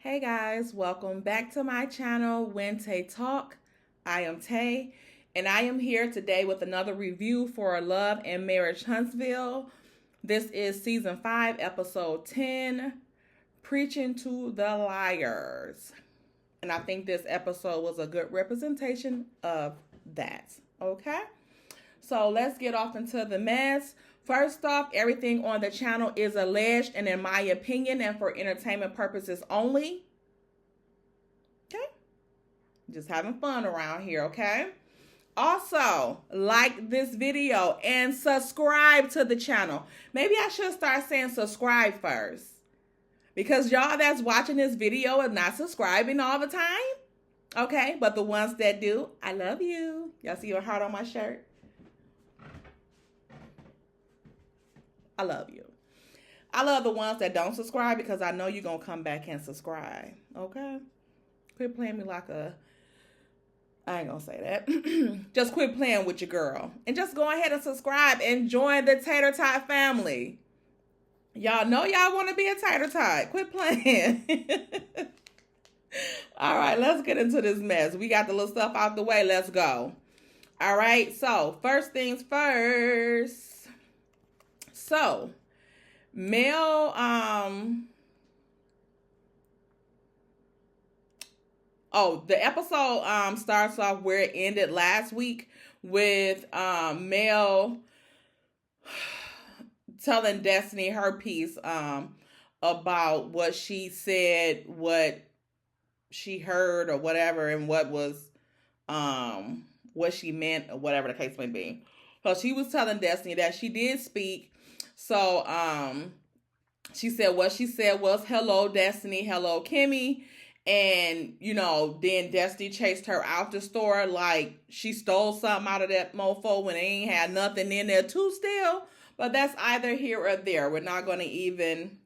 Hey guys, welcome back to my channel, When Tay Talk. I am Tay, and I am here today with another review for Love and Marriage Huntsville. This is season 5, episode 10, Preaching to the Liars. And I think this episode was a good representation of that. Okay? So let's get off into the mess. First off, everything on the channel is alleged and in my opinion and for entertainment purposes only. Okay? Just having fun around here, okay? Also, like this video and subscribe to the channel. Maybe I should start saying subscribe first. Because y'all that's watching this video are not subscribing all the time. Okay? But the ones that do, I love you. Y'all see your heart on my shirt? I love you. I love the ones that don't subscribe because I know you're going to come back and subscribe. Okay? Quit playing me like a... I ain't going to say that. Just quit playing with your girl. And just go ahead and subscribe and join the Tater Tot family. Y'all know y'all want to be a Tater Tot. Quit playing. All right, let's get into this mess. We got the little stuff out the way. Let's go. All right, so first things first. So, Mel, the episode starts off where it ended last week with Mel telling Destiny her piece about what she said, what she heard or whatever, and what she meant or whatever the case may be. So she was telling Destiny that she did speak. So, she said what she said was, hello, Destiny, hello, Kimmy. And, then Destiny chased her out the store like she stole something out of that mofo when they ain't had nothing in there too still. But that's either here or there. We're not going to even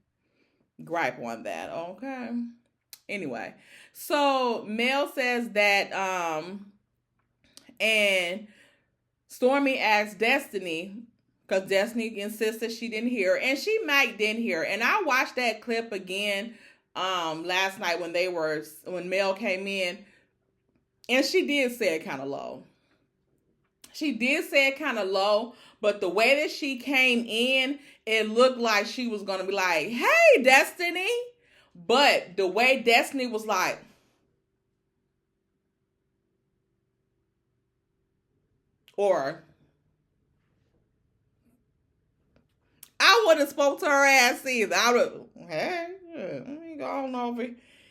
gripe on that, okay? Anyway, so Mel says that, and Stormy asked Destiny, because Destiny insisted she didn't hear, and she might didn't hear. And I watched that clip again last night when Mel came in, and she did say it kind of low. She did say it kind of low, but the way that she came in, it looked like she was going to be like, hey, Destiny. But the way Destiny was like, or I wouldn't have spoke to her ass either. I would, hey, let me go on over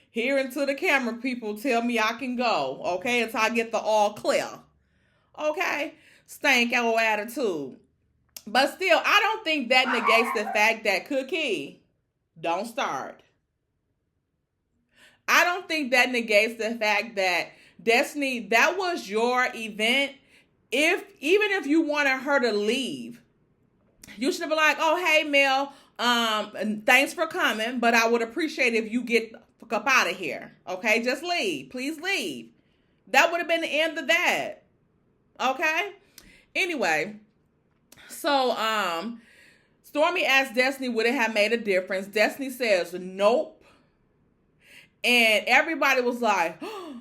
here into the camera. People tell me I can go, okay, until I get the all clear, okay? Stank old attitude. But still, I don't think that negates the fact that Cookie, don't start. I don't think that negates the fact that Destiny, that was your event. Even if you wanted her to leave, you should have been like, oh, hey, Mel, thanks for coming, but I would appreciate if you get up out of here, okay? Just leave. Please leave. That would have been the end of that, okay? Anyway, so Stormy asked Destiny, would it have made a difference? Destiny says, nope. And everybody was like, oh.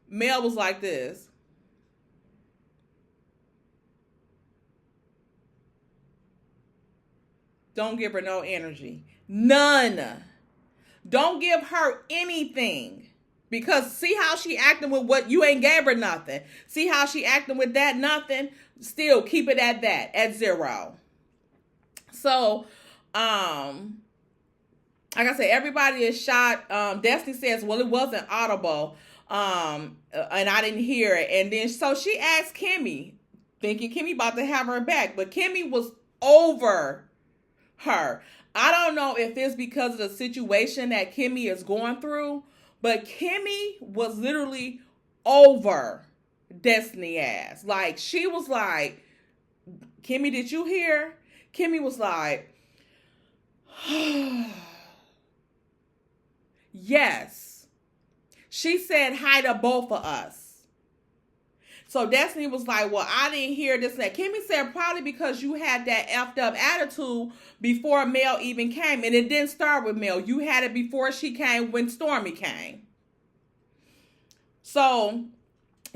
Mel was like this. Don't give her no energy. None. Don't give her anything. Because see how she acting with what you ain't gave her nothing. See how she acting with that nothing. Still keep it at that, at 0. So, like I said, everybody is shot. Destiny says, well, it wasn't audible. And I didn't hear it. And then, so she asked Kimmy, thinking Kimmy about to have her back. But Kimmy was over her. I don't know if it's because of the situation that Kimmy is going through, but Kimmy was literally over Destiny ass. Like, she was like, Kimmy, did you hear? Kimmy was like, yes. She said hi to both of us. So Destiny was like, well, I didn't hear this and that. Kimmy said probably because you had that effed up attitude before Mel even came. And it didn't start with Mel. You had it before she came when Stormy came. So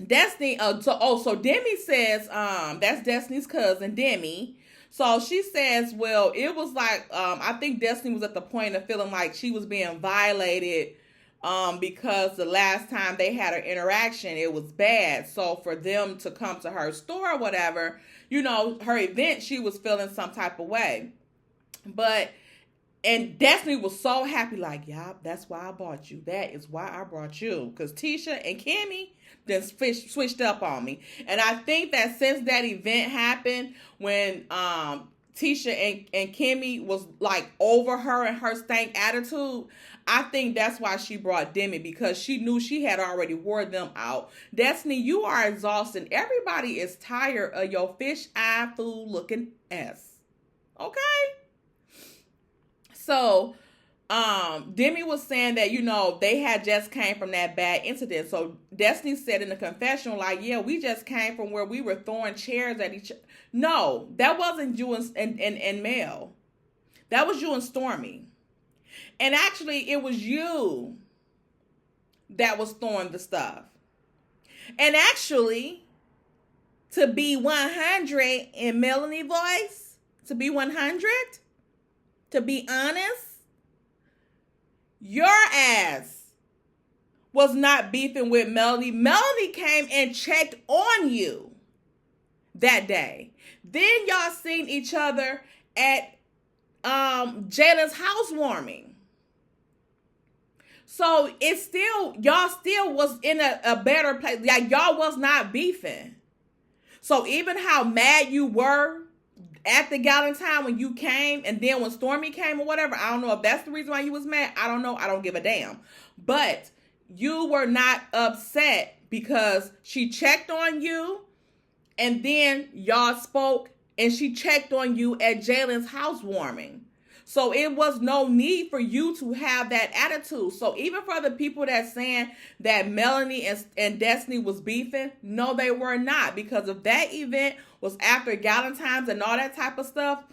Destiny, so Demi says, that's Destiny's cousin, Demi. So she says, well, it was like, I think Destiny was at the point of feeling like she was being violated because the last time they had an interaction, it was bad. So for them to come to her store or whatever, you know, her event, she was feeling some type of way. And Destiny was so happy, like, yeah, that's why I bought you. That is why I brought you. Because Tisha and Kimmie then switched up on me. And I think that since that event happened, when Tisha and Kimmie was like over her and her stank attitude, I think that's why she brought Demi, because she knew she had already wore them out. Destiny, you are exhausted. Everybody is tired of your fish eye fool looking ass. Okay? So, Demi was saying that, you know, they had just came from that bad incident. So Destiny said in the confessional, like, yeah, we just came from where we were throwing chairs at each other. No, that wasn't you and Mel. That was you and Stormy. And actually, it was you that was throwing the stuff. And actually, to be 100 in Melanie voice, to be 100, to be honest, your ass was not beefing with Melanie. Melanie came and checked on you that day. Then y'all seen each other at Jalen's housewarming. So it's still, y'all still was in a better place. Like, y'all was not beefing. So even how mad you were at the Galentine when you came, and then when Stormy came or whatever, I don't know if that's the reason why you was mad. I don't know. I don't give a damn. But you were not upset because she checked on you, and then y'all spoke, and she checked on you at Jalen's housewarming. So it was no need for you to have that attitude. So even for the people that saying that Melanie and Destiny was beefing, no, they were not. Because if that event was after Galentine's and all that type of stuff,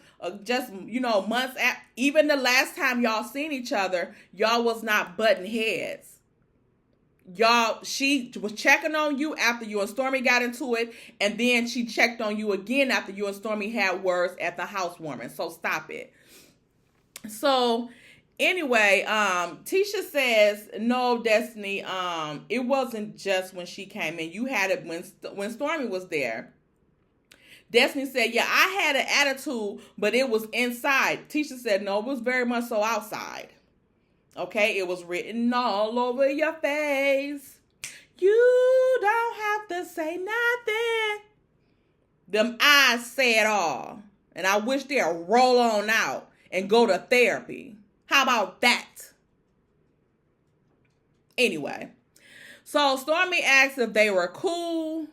just, you know, months after, even the last time y'all seen each other, y'all was not butting heads. Y'all, she was checking on you after you and Stormy got into it, and then she checked on you again after you and Stormy had words at the housewarming. So stop it. So anyway, Tisha says, no, Destiny, it wasn't just when she came in. You had it when Stormy was there. Destiny said, yeah, I had an attitude, but it was inside. Tisha said, no, it was very much so outside. Okay, it was written all over your face. You don't have to say nothing. Them eyes say it all. And I wish they'd roll on out and go to therapy. How about that? Anyway, so Stormy asked if they were cool.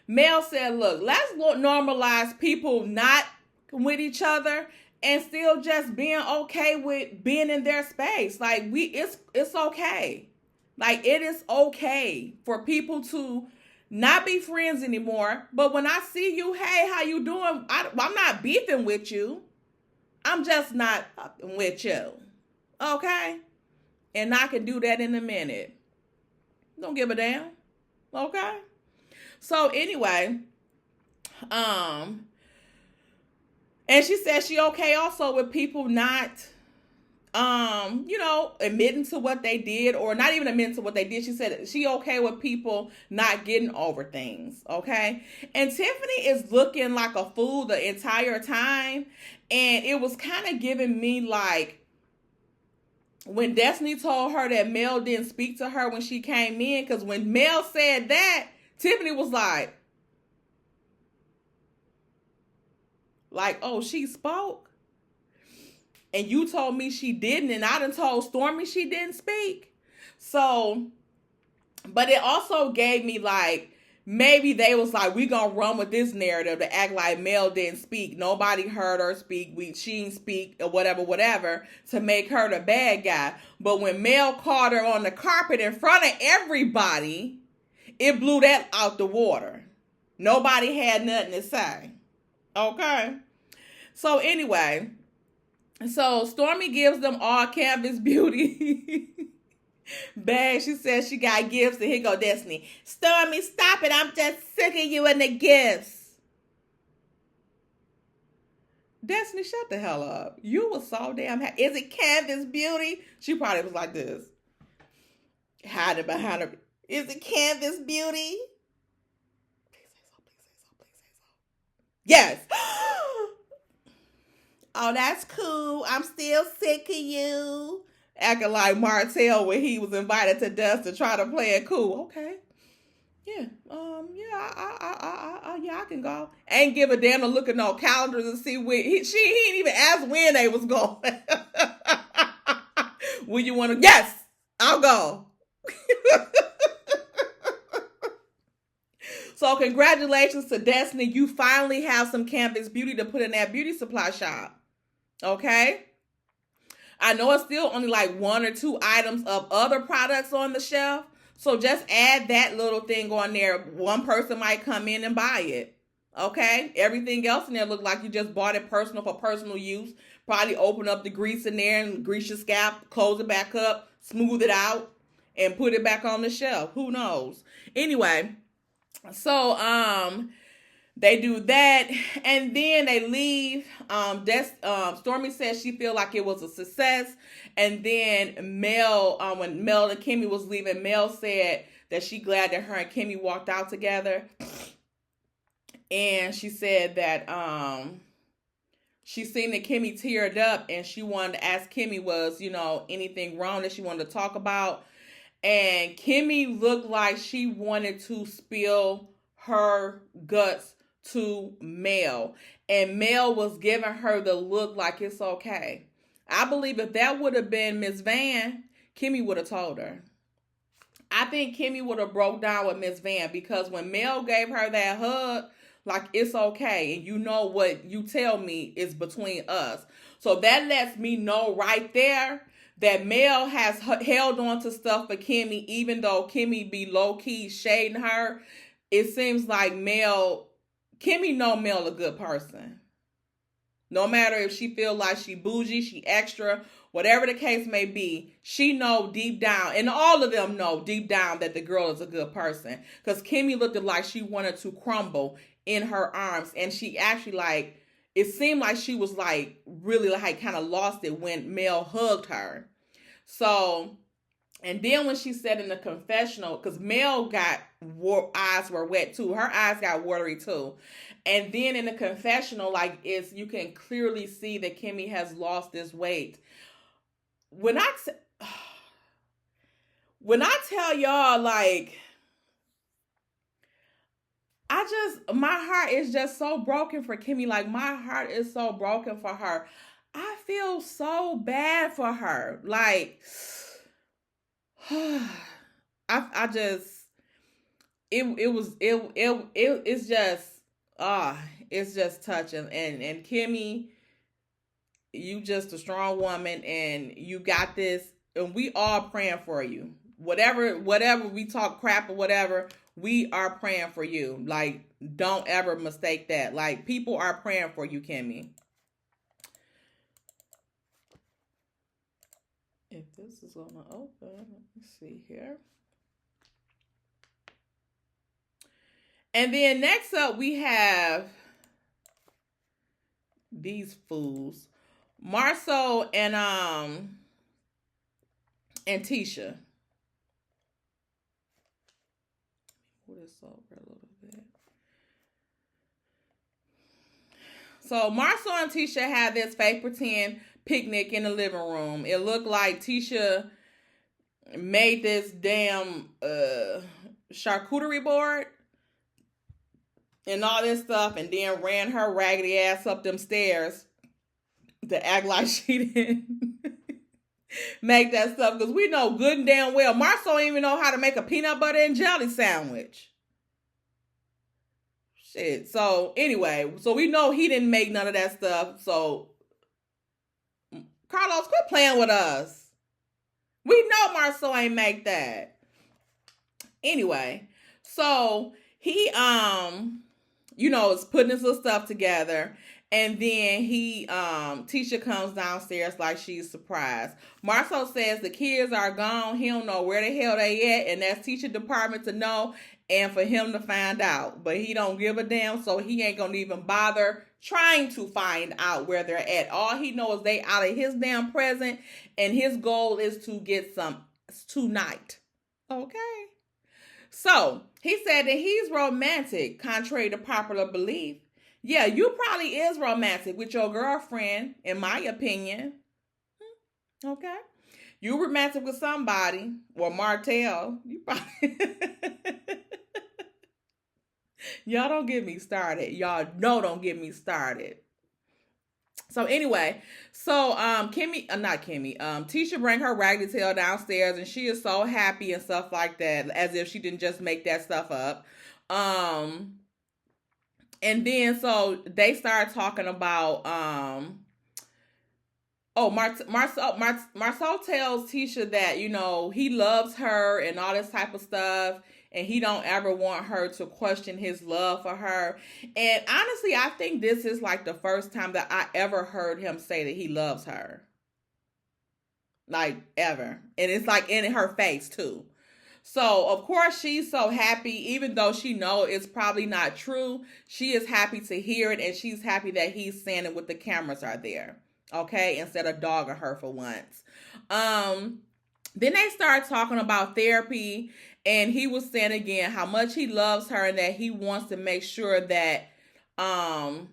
Mel said, look, let's normalize people not with each other and still just being okay with being in their space. Like, it's okay. Like, it is okay for people to not be friends anymore. But when I see you, hey, how you doing? I'm not beefing with you. I'm just not fucking with you. Okay? And I can do that in a minute. Don't give a damn. Okay? So anyway, and she said she okay also with people not, you know, admitting to what they did, or not even admitting to what they did. She said she okay with people not getting over things. Okay? And Tiffany is looking like a fool the entire time. And it was kind of giving me like when Destiny told her that Mel didn't speak to her when she came in. Because when Mel said that, Tiffany was like, oh, she spoke? And you told me she didn't, and I done told Stormy she didn't speak. So, but it also gave me like, maybe they was like, we gonna run with this narrative to act like Mel didn't speak. Nobody heard her speak. She didn't speak or whatever, to make her the bad guy. But when Mel caught her on the carpet in front of everybody, it blew that out the water. Nobody had nothing to say. Okay. So anyway, so Stormy gives them all Canvas Beauty bags. She says she got gifts, and here go Destiny. Stormy, stop it. I'm just sick of you and the gifts. Destiny, shut the hell up. You were so damn happy. Is it Canvas Beauty? She probably was like this. Hiding behind her. Is it Canvas Beauty? Please say so, please say so, please say so. Yes. Oh, that's cool. I'm still sick of you. Acting like Martell when he was invited to Dust to try to play it cool. Okay. Yeah. I can go. Ain't give a damn to look at no calendars and see when he didn't even ask when they was going. Will you want to? Yes, I'll go. So congratulations to Destiny. You finally have some Canvas Beauty to put in that beauty supply shop. Okay. I know it's still only like 1 or 2 items of other products on the shelf. So just add that little thing on there. One person might come in and buy it. Okay? Everything else in there look like you just bought it personal for personal use. Probably open up the grease in there and grease your scalp, close it back up, smooth it out, and put it back on the shelf. Who knows? Anyway, so they do that, and then they leave. Stormy says she feel like it was a success. And then Mel, when Mel and Kimmy was leaving, Mel said that she glad that her and Kimmy walked out together. And she said that she seen that Kimmy teared up, and she wanted to ask Kimmy was, anything wrong that she wanted to talk about. And Kimmy looked like she wanted to spill her guts to Mel. And Mel was giving her the look like it's okay. I believe if that would have been Miss Van, Kimmy would have told her. I think Kimmy would have broke down with Miss Van, because when Mel gave her that hug, like it's okay, and you know what you tell me is between us. So that lets me know right there that Mel has held on to stuff for Kimmy, even though Kimmy be low-key shading her. It seems like Kimmy know Mel a good person. No matter if she feel like she bougie, she extra, whatever the case may be, she know deep down, and all of them know deep down that the girl is a good person. Because Kimmy looked like she wanted to crumble in her arms, and she actually it seemed like she was really kind of lost it when Mel hugged her. So, and then when she said in the confessional, because Mel eyes were wet too. Her eyes got watery too. And then in the confessional, you can clearly see that Kimmy has lost this weight. When I tell y'all, my heart is just so broken for Kimmy. My heart is so broken for her. I feel so bad for her. It's just touching. And Kimmy, you just a strong woman, and you got this, and we all praying for you. Whatever we talk crap or whatever, we are praying for you. Don't ever mistake that. People are praying for you, Kimmy. If this is gonna open, let me see here. And then next up, we have these fools, Marceau and Tisha. Put this over a little bit. So Marceau and Tisha had this fake pretend picnic in the living room. It looked like Tisha made this damn charcuterie board and all this stuff, and then ran her raggedy ass up them stairs to act like she didn't make that stuff, because we know good and damn well Marceau don't even know how to make a peanut butter and jelly sandwich. Shit. So anyway, so we know he didn't make none of that stuff. So Carlos, quit playing with us. We know Marceau ain't make that. Anyway, so he is putting his little stuff together. And then Tisha comes downstairs like she's surprised. Marcel says the kids are gone. He don't know where the hell they at. And that's Tisha's department to know and for him to find out. But he don't give a damn, so he ain't going to even bother trying to find out where they're at. All he knows is they out of his damn present. And his goal is to get some tonight. Okay. So, he said that he's romantic, contrary to popular belief. Yeah, you probably is romantic with your girlfriend, in my opinion. Okay. You romantic with somebody, or Martell. You probably... Y'all don't get me started. Y'all know don't get me started. So anyway, Tisha bring her raggedy tail downstairs and she is so happy and stuff like that, as if she didn't just make that stuff up. And then so they start talking about Marcel tells Tisha that, he loves her and all this type of stuff. And he don't ever want her to question his love for her. And honestly, I think this is like the first time that I ever heard him say that he loves her. Like, ever. And it's like in her face, too. So, of course, she's so happy, even though she knows it's probably not true. She is happy to hear it, and she's happy that he's saying it with the cameras are there. Okay? Instead of dogging her for once. Then they start talking about therapy. And he was saying again how much he loves her and that he wants to make sure that, Tisha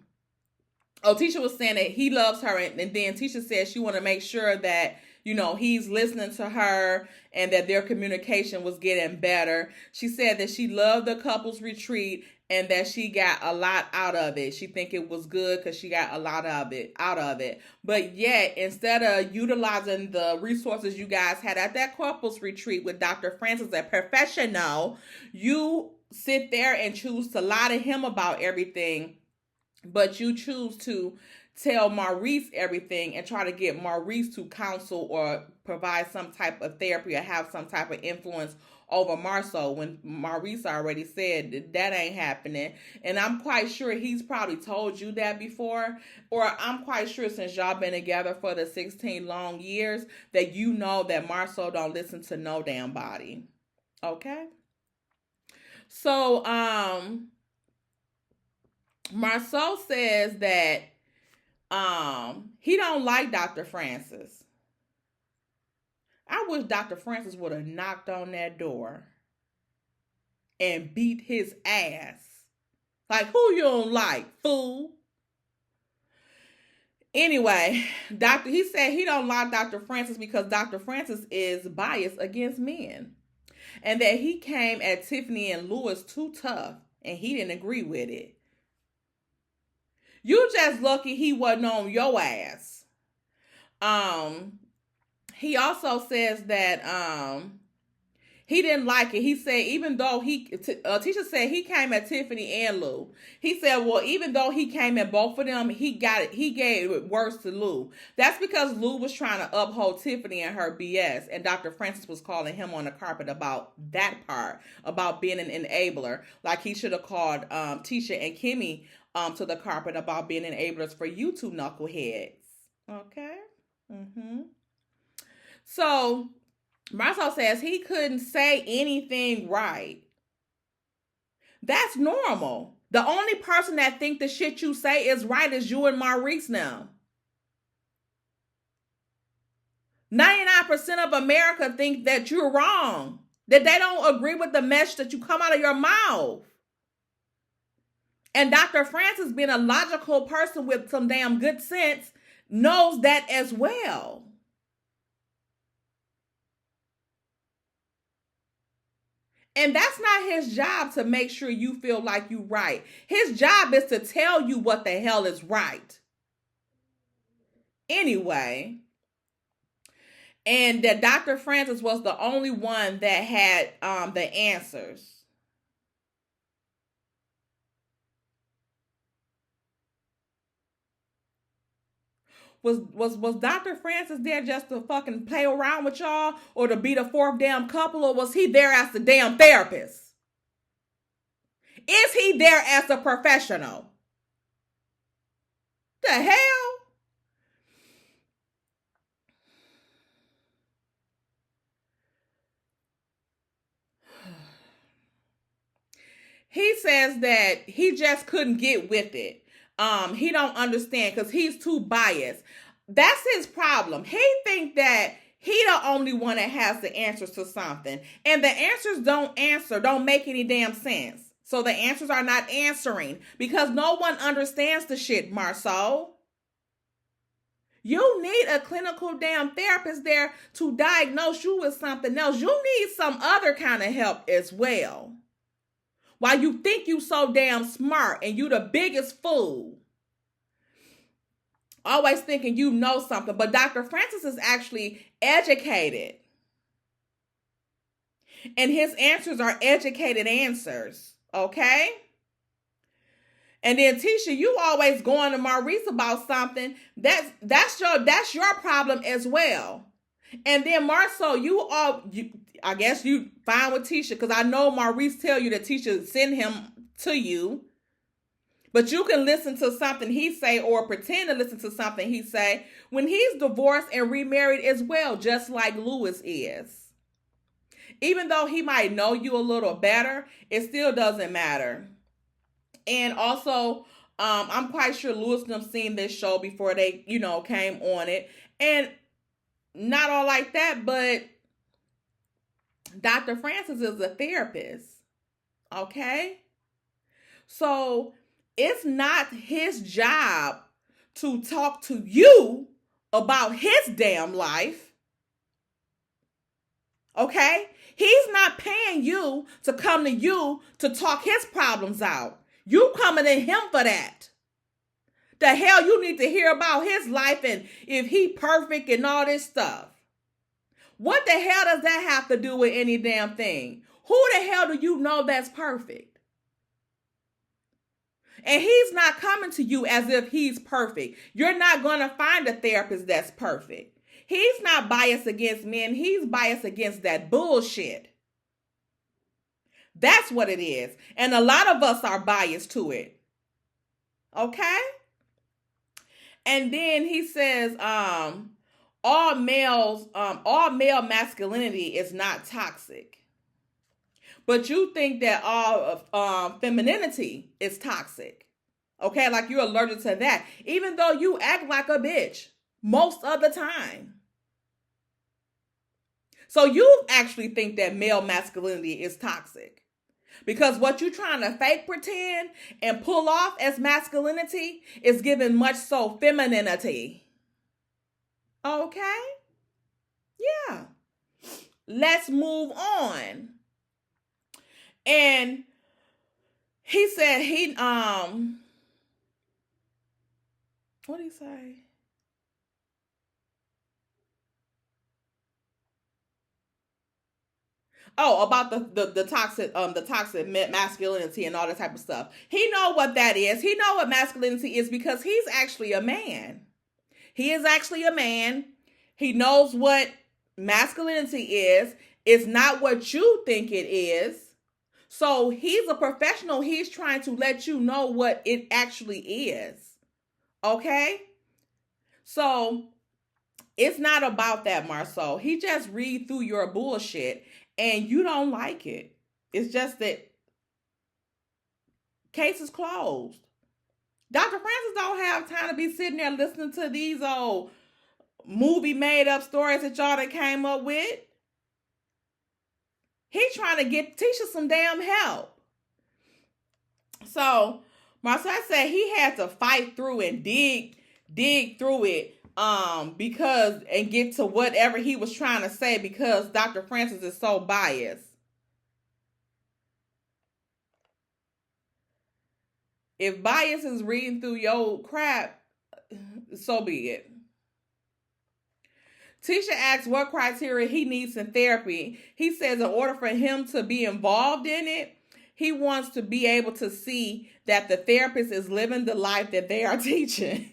was saying that he loves her. And then Tisha said she wanted to make sure that, he's listening to her and that their communication was getting better. She said that she loved the couples retreat and that she got a lot out of it. She think it was good because she got a lot of it out of it. But yet, instead of utilizing the resources you guys had at that couples retreat with Dr. Francis, a professional, you sit there and choose to lie to him about everything, but you choose to tell Maurice everything and try to get Maurice to counsel or provide some type of therapy or have some type of influence over Marcel, when Maurice already said that ain't happening. And I'm quite sure he's probably told you that before, or I'm quite sure since y'all been together for the 16 long years that you know that Marcel don't listen to no damn body. Okay? So, Marcel says that he don't like Dr. Francis. I wish Dr. Francis would have knocked on that door and beat his ass. Like, who you don't like, fool? Anyway, he said he don't like Dr. Francis because Dr. Francis is biased against men. And that he came at Tiffany and Louis too tough and he didn't agree with it. You just lucky he wasn't on your ass. He also says that he didn't like it. He said even though Tisha said he came at Tiffany and Lou. He said, well, even though he came at both of them, he gave it worse to Lou. That's because Lou was trying to uphold Tiffany and her BS, and Dr. Francis was calling him on the carpet about that part, about being an enabler. Like he should have called Tisha and Kimmy to the carpet about being enablers for you two knuckleheads. Okay? Mm-hmm. So, Marcel says he couldn't say anything right. That's normal. The only person that think the shit you say is right is you and Maurice now. 99% of America think that you're wrong. That they don't agree with the message that you come out of your mouth. And Dr. Francis, being a logical person with some damn good sense, knows that as well. And that's not his job to make sure you feel like you're right. His job is to tell you what the hell is right. Anyway, and that Dr. Francis was the only one that had the answers. Was Dr. Francis there just to fucking play around with y'all or to be the fourth damn couple, or was he there as the damn therapist? Is he there as a professional? The hell? He says that he just couldn't get with it. He don't understand because he's too biased. That's his problem. He think that he the only one that has the answers to something. And the answers don't make any damn sense. So the answers are not answering because no one understands the shit, Marceau. You need a clinical damn therapist there to diagnose you with something else. You need some other kind of help as well. While you think you so damn smart and you the biggest fool. Always thinking you know something. But Dr. Francis is actually educated. And his answers are educated answers. Okay? And then Tisha, you always going to Maurice about something. That's your problem as well. And then Marceau, I guess you fine with Tisha because I know Maurice tell you that Tisha send him to you. But you can listen to something he say or pretend to listen to something he say when he's divorced and remarried as well, just like Lewis is. Even though he might know you a little better, it still doesn't matter. And also, I'm quite sure Lewis and them seen this show before they, came on it. And not all like that, but Dr. Francis is a therapist. Okay? So it's not his job to talk to you about his damn life. Okay? He's not paying you to come to you to talk his problems out. You coming to him for that. The hell you need to hear about his life and if he perfect and all this stuff. What the hell does that have to do with any damn thing? Who the hell do you know that's perfect? And he's not coming to you as if he's perfect. You're not going to find a therapist that's perfect. He's not biased against men. He's biased against that bullshit. That's what it is. And a lot of us are biased to it. Okay? And then he says, all male masculinity is not toxic. But you think that all of femininity is toxic. Okay, like you're allergic to that. Even though you act like a bitch most of the time. So you actually think that male masculinity is toxic. Because what you're trying to fake pretend and pull off as masculinity is giving much so femininity. Okay? Yeah. Let's move on. And he said what did he say? Oh, about the toxic masculinity and all that type of stuff. He know what that is. He know what masculinity is because he's actually a man. He is actually a man. He knows what masculinity is. It's not what you think it is. So he's a professional. He's trying to let you know what it actually is. Okay? So it's not about that, Marceau. He just read through your bullshit and you don't like it. It's just that case is closed. Dr. Francis don't have time to be sitting there listening to these old movie made up stories that y'all that came up with. He's trying to get Tisha some damn help. So Marcel said he had to fight through and dig through it because and get to whatever he was trying to say because Dr. Francis is so biased. If bias is reading through your crap, so be it. Tisha asks what criteria he needs in therapy. He says in order for him to be involved in it, he wants to be able to see that the therapist is living the life that they are teaching.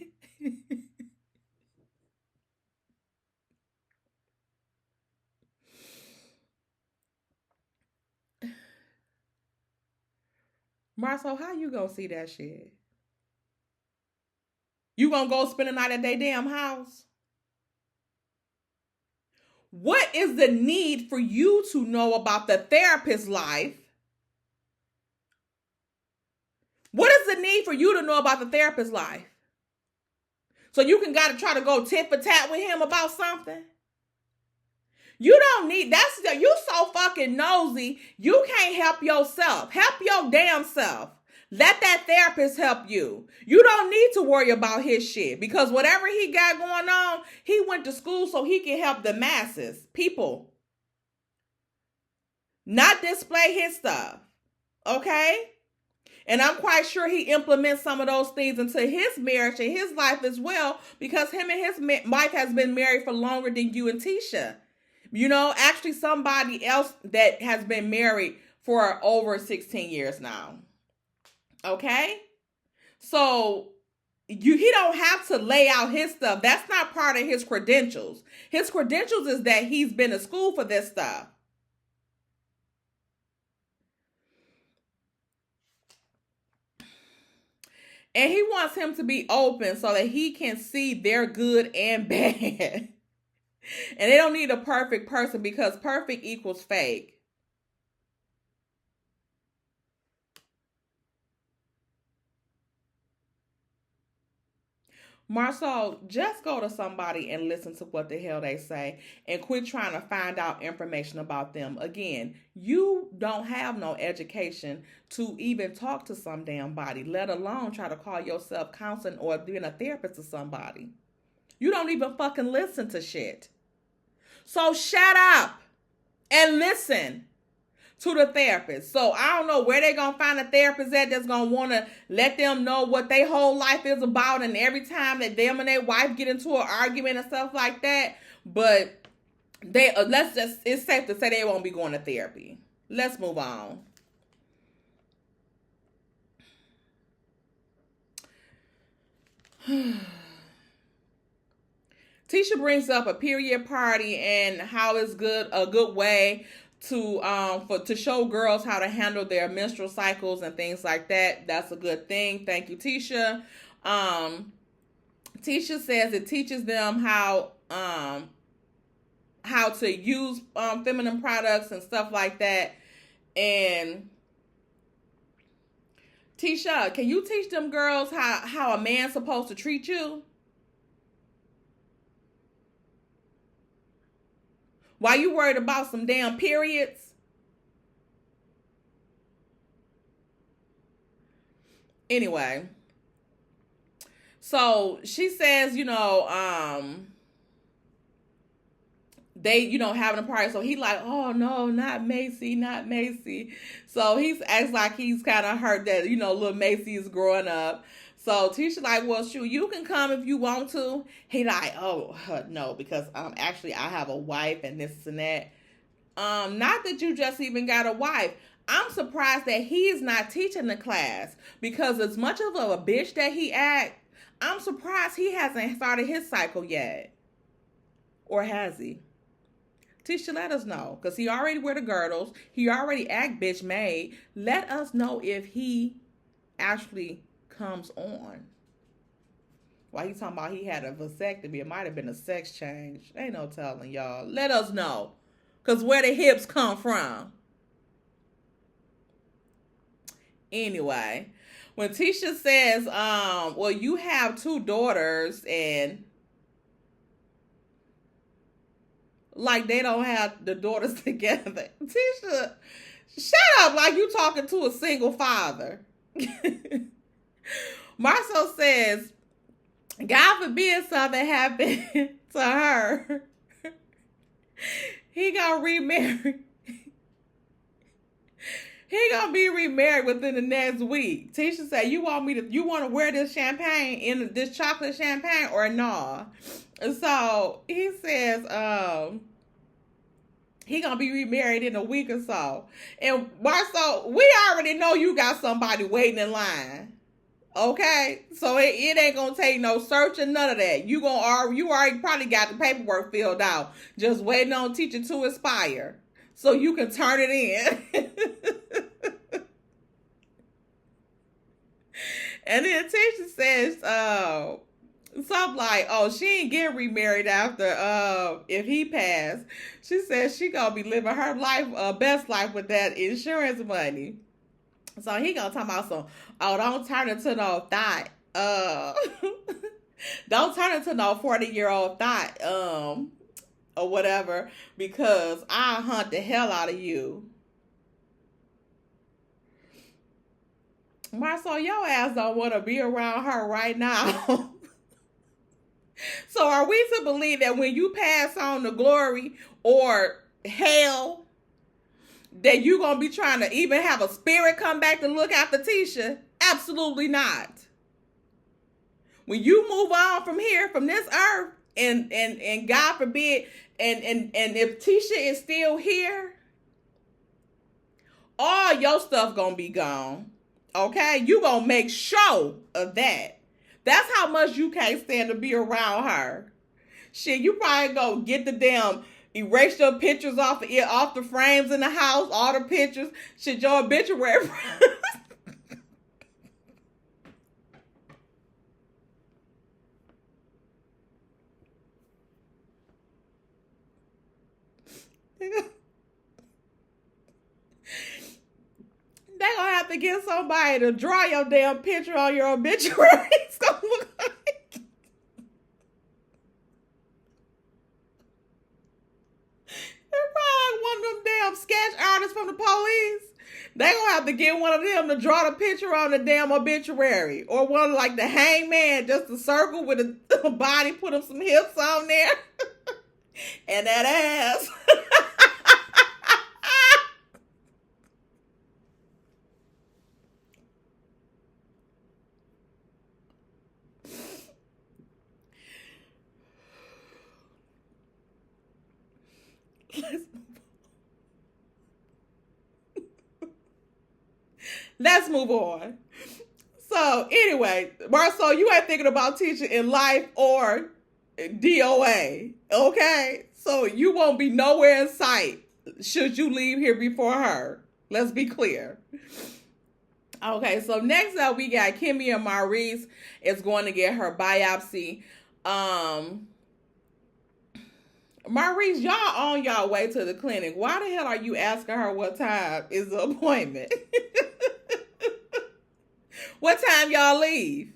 Marcel, how you gonna see that shit? You gonna go spend the night at their damn house? What is the need for you to know about the therapist's life? What is the need for you to know about the therapist's life? So you can gotta try to go tit for tat with him about something? You don't need, you so fucking nosy, you can't help yourself. Help your damn self. Let that therapist help you. You don't need to worry about his shit because whatever he got going on, he went to school so he can help the masses, people. Not display his stuff. Okay? And I'm quite sure he implements some of those things into his marriage and his life as well because him and his wife has been married for longer than you and Tisha. You know, actually somebody else that has been married for over 16 years now. Okay? So he don't have to lay out his stuff. That's not part of his credentials. His credentials is that he's been to school for this stuff. And he wants him to be open so that he can see their good and bad. And they don't need a perfect person because perfect equals fake. Marcel, just go to somebody and listen to what the hell they say and quit trying to find out information about them. Again, you don't have no education to even talk to some damn body, let alone try to call yourself counseling or being a therapist to somebody. You don't even fucking listen to shit. So shut up and listen to the therapist. So I don't know where they're going to find a therapist at that's going to want to let them know what their whole life is about. And every time that them and their wife get into an argument and stuff like that. But it's safe to say they won't be going to therapy. Let's move on. Tisha brings up a period party and how it's a good way to show girls how to handle their menstrual cycles and things like that. That's a good thing. Thank you, Tisha. Tisha says it teaches them how to use feminine products and stuff like that. And Tisha, can you teach them girls how a man's supposed to treat you? Why you worried about some damn periods? Anyway. So she says, they, having a party. So he like, oh no, not Macy, not Macy. So he's acts like he's kind of hurt that, little Macy is growing up. So Tisha like, well, shoot, you can come if you want to. He like, oh, no, because actually I have a wife and this and that. Not that you just even got a wife. I'm surprised that he is not teaching the class because as much of a bitch that he act, I'm surprised he hasn't started his cycle yet. Or has he? Tisha, let us know because he already wear the girdles. He already act bitch made. Let us know if he actually comes on. Why he talking about he had a vasectomy? It might have been a sex change. Ain't no telling, y'all. Let us know. Because where the hips come from. Anyway, when Tisha says, well, you have 2 daughters and like they don't have the daughters together. Tisha, shut up like you talking to a single father. Marcel says, God forbid something happened to her. He gonna remarry. He gonna be remarried within the next week. Tisha said, you want to wear this champagne, this chocolate champagne or no? So he says, he gonna be remarried in a week or so. And Marcel, we already know you got somebody waiting in line. Okay, so it ain't gonna take no searching, none of that. You already probably got the paperwork filled out, just waiting on teacher to expire, so you can turn it in. And then Tisha says, something like, oh, she ain't getting remarried after if he passed. She says she gonna be living her life, best life with that insurance money. So he gonna talk about some, oh, don't turn into no thought. Don't turn into no 40-year-old thought, or whatever, because I hunt the hell out of you. Marcel, your ass don't want to be around her right now. So are we to believe that when you pass on to glory or hell, that you going to be trying to even have a spirit come back to look after Tisha? Absolutely not. When you move on from here, from this earth, and God forbid, and if Tisha is still here, all your stuff going to be gone. Okay? You going to make sure of that. That's how much you can't stand to be around her. Shit, you probably go get the damn, erase your pictures off the frames in the house, all the pictures. Shit, your obituary. They gonna have to get somebody to draw your damn picture on your obituary. It's gonna look like. They're probably one of them damn sketch artists from the police. They gonna have to get one of them to draw the picture on the damn obituary, or one like the hangman, just a circle with a body, put him some hips on there, and that ass. Let's move on. So anyway, Marcel, you ain't thinking about teaching in life or DOA, okay? So you won't be nowhere in sight should you leave here before her. Let's be clear. Okay, so next up we got Kimmie and Maurice is going to get her biopsy. Maurice, y'all on y'all way to the clinic. Why the hell are you asking her what time is the appointment? What time y'all leave?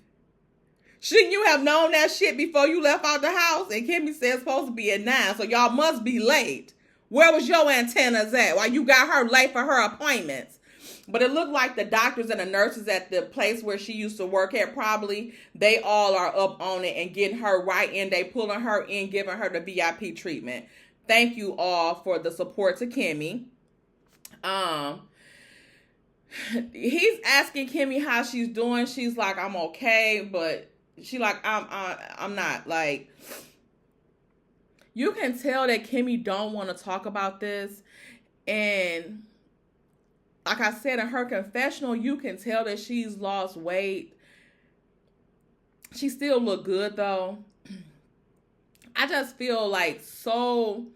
Shouldn't you have known that shit before you left out the house? And Kimmie said it's supposed to be at 9, so y'all must be late. Where was your antennas at while you got her late for her appointments? But it looked like the doctors and the nurses at the place where she used to work at, probably, they all are up on it and getting her right in. They pulling her in, giving her the VIP treatment. Thank you all for the support to Kimmie. He's asking Kimmie how she's doing. She's like, I'm okay, but she like, I'm not. Like, you can tell that Kimmie don't want to talk about this. And like I said, in her confessional, you can tell that she's lost weight. She still look good though. I just feel like so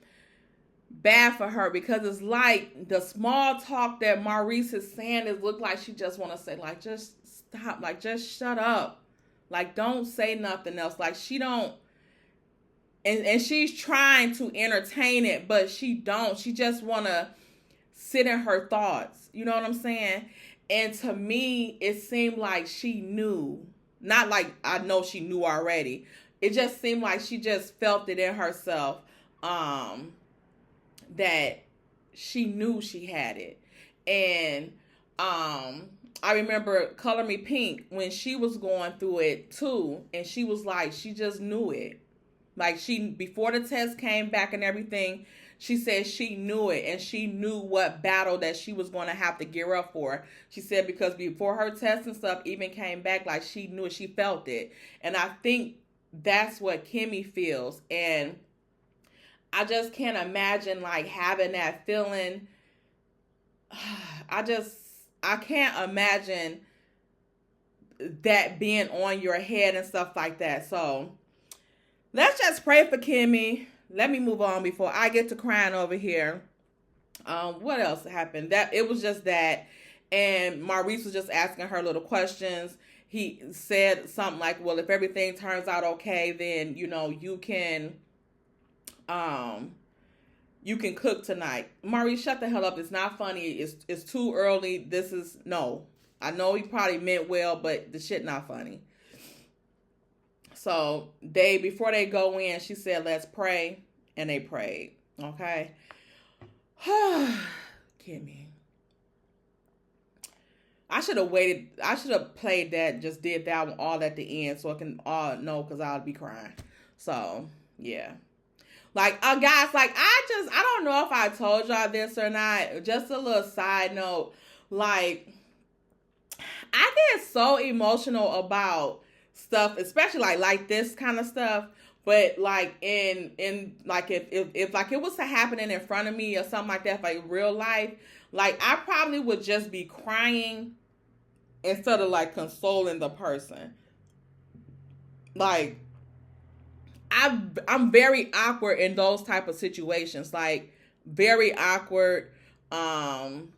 bad for her, because it's like the small talk that Maurice is saying is look like she just want to say, like, just stop, like, just shut up, like, don't say nothing else, like, she don't, and she's trying to entertain it, but she just want to sit in her thoughts, you know what I'm saying? And to me, it seemed like she knew, not like I know she knew already, it just seemed like she just felt it in herself, that she knew she had it. And I remember Color Me Pink when she was going through it too, and she was like, she just knew it. Like, she, before the test came back and everything, she said she knew it, and she knew what battle that she was going to have to gear up for. She said because before her test and stuff even came back, like, she knew it, she felt it. And I think that's what Kimmie feels. And I just can't imagine, like, having that feeling. I can't imagine that being on your head and stuff like that. So let's just pray for Kimmie. Let me move on before I get to crying over here. What else happened? That it was just that. And Maurice was just asking her little questions. he said something like, well, if everything turns out okay, then, you can cook tonight. Marie, shut the hell up. It's not funny. It's too early. This is, no. I know he probably meant well, but the shit not funny. So before they go in, she said, let's pray. And they prayed. Okay. Kimmy. I should have waited. I should have played that, just did that one all at the end so I can all know, because I'll be crying. So, yeah. Like, guys, like, I don't know if I told y'all this or not. Just a little side note. Like, I get so emotional about stuff, especially like this kind of stuff. But like in like if like it was to happening in front of me or something like that, like real life, like I probably would just be crying instead of like consoling the person. Like I'm very awkward in those type of situations, like very awkward. And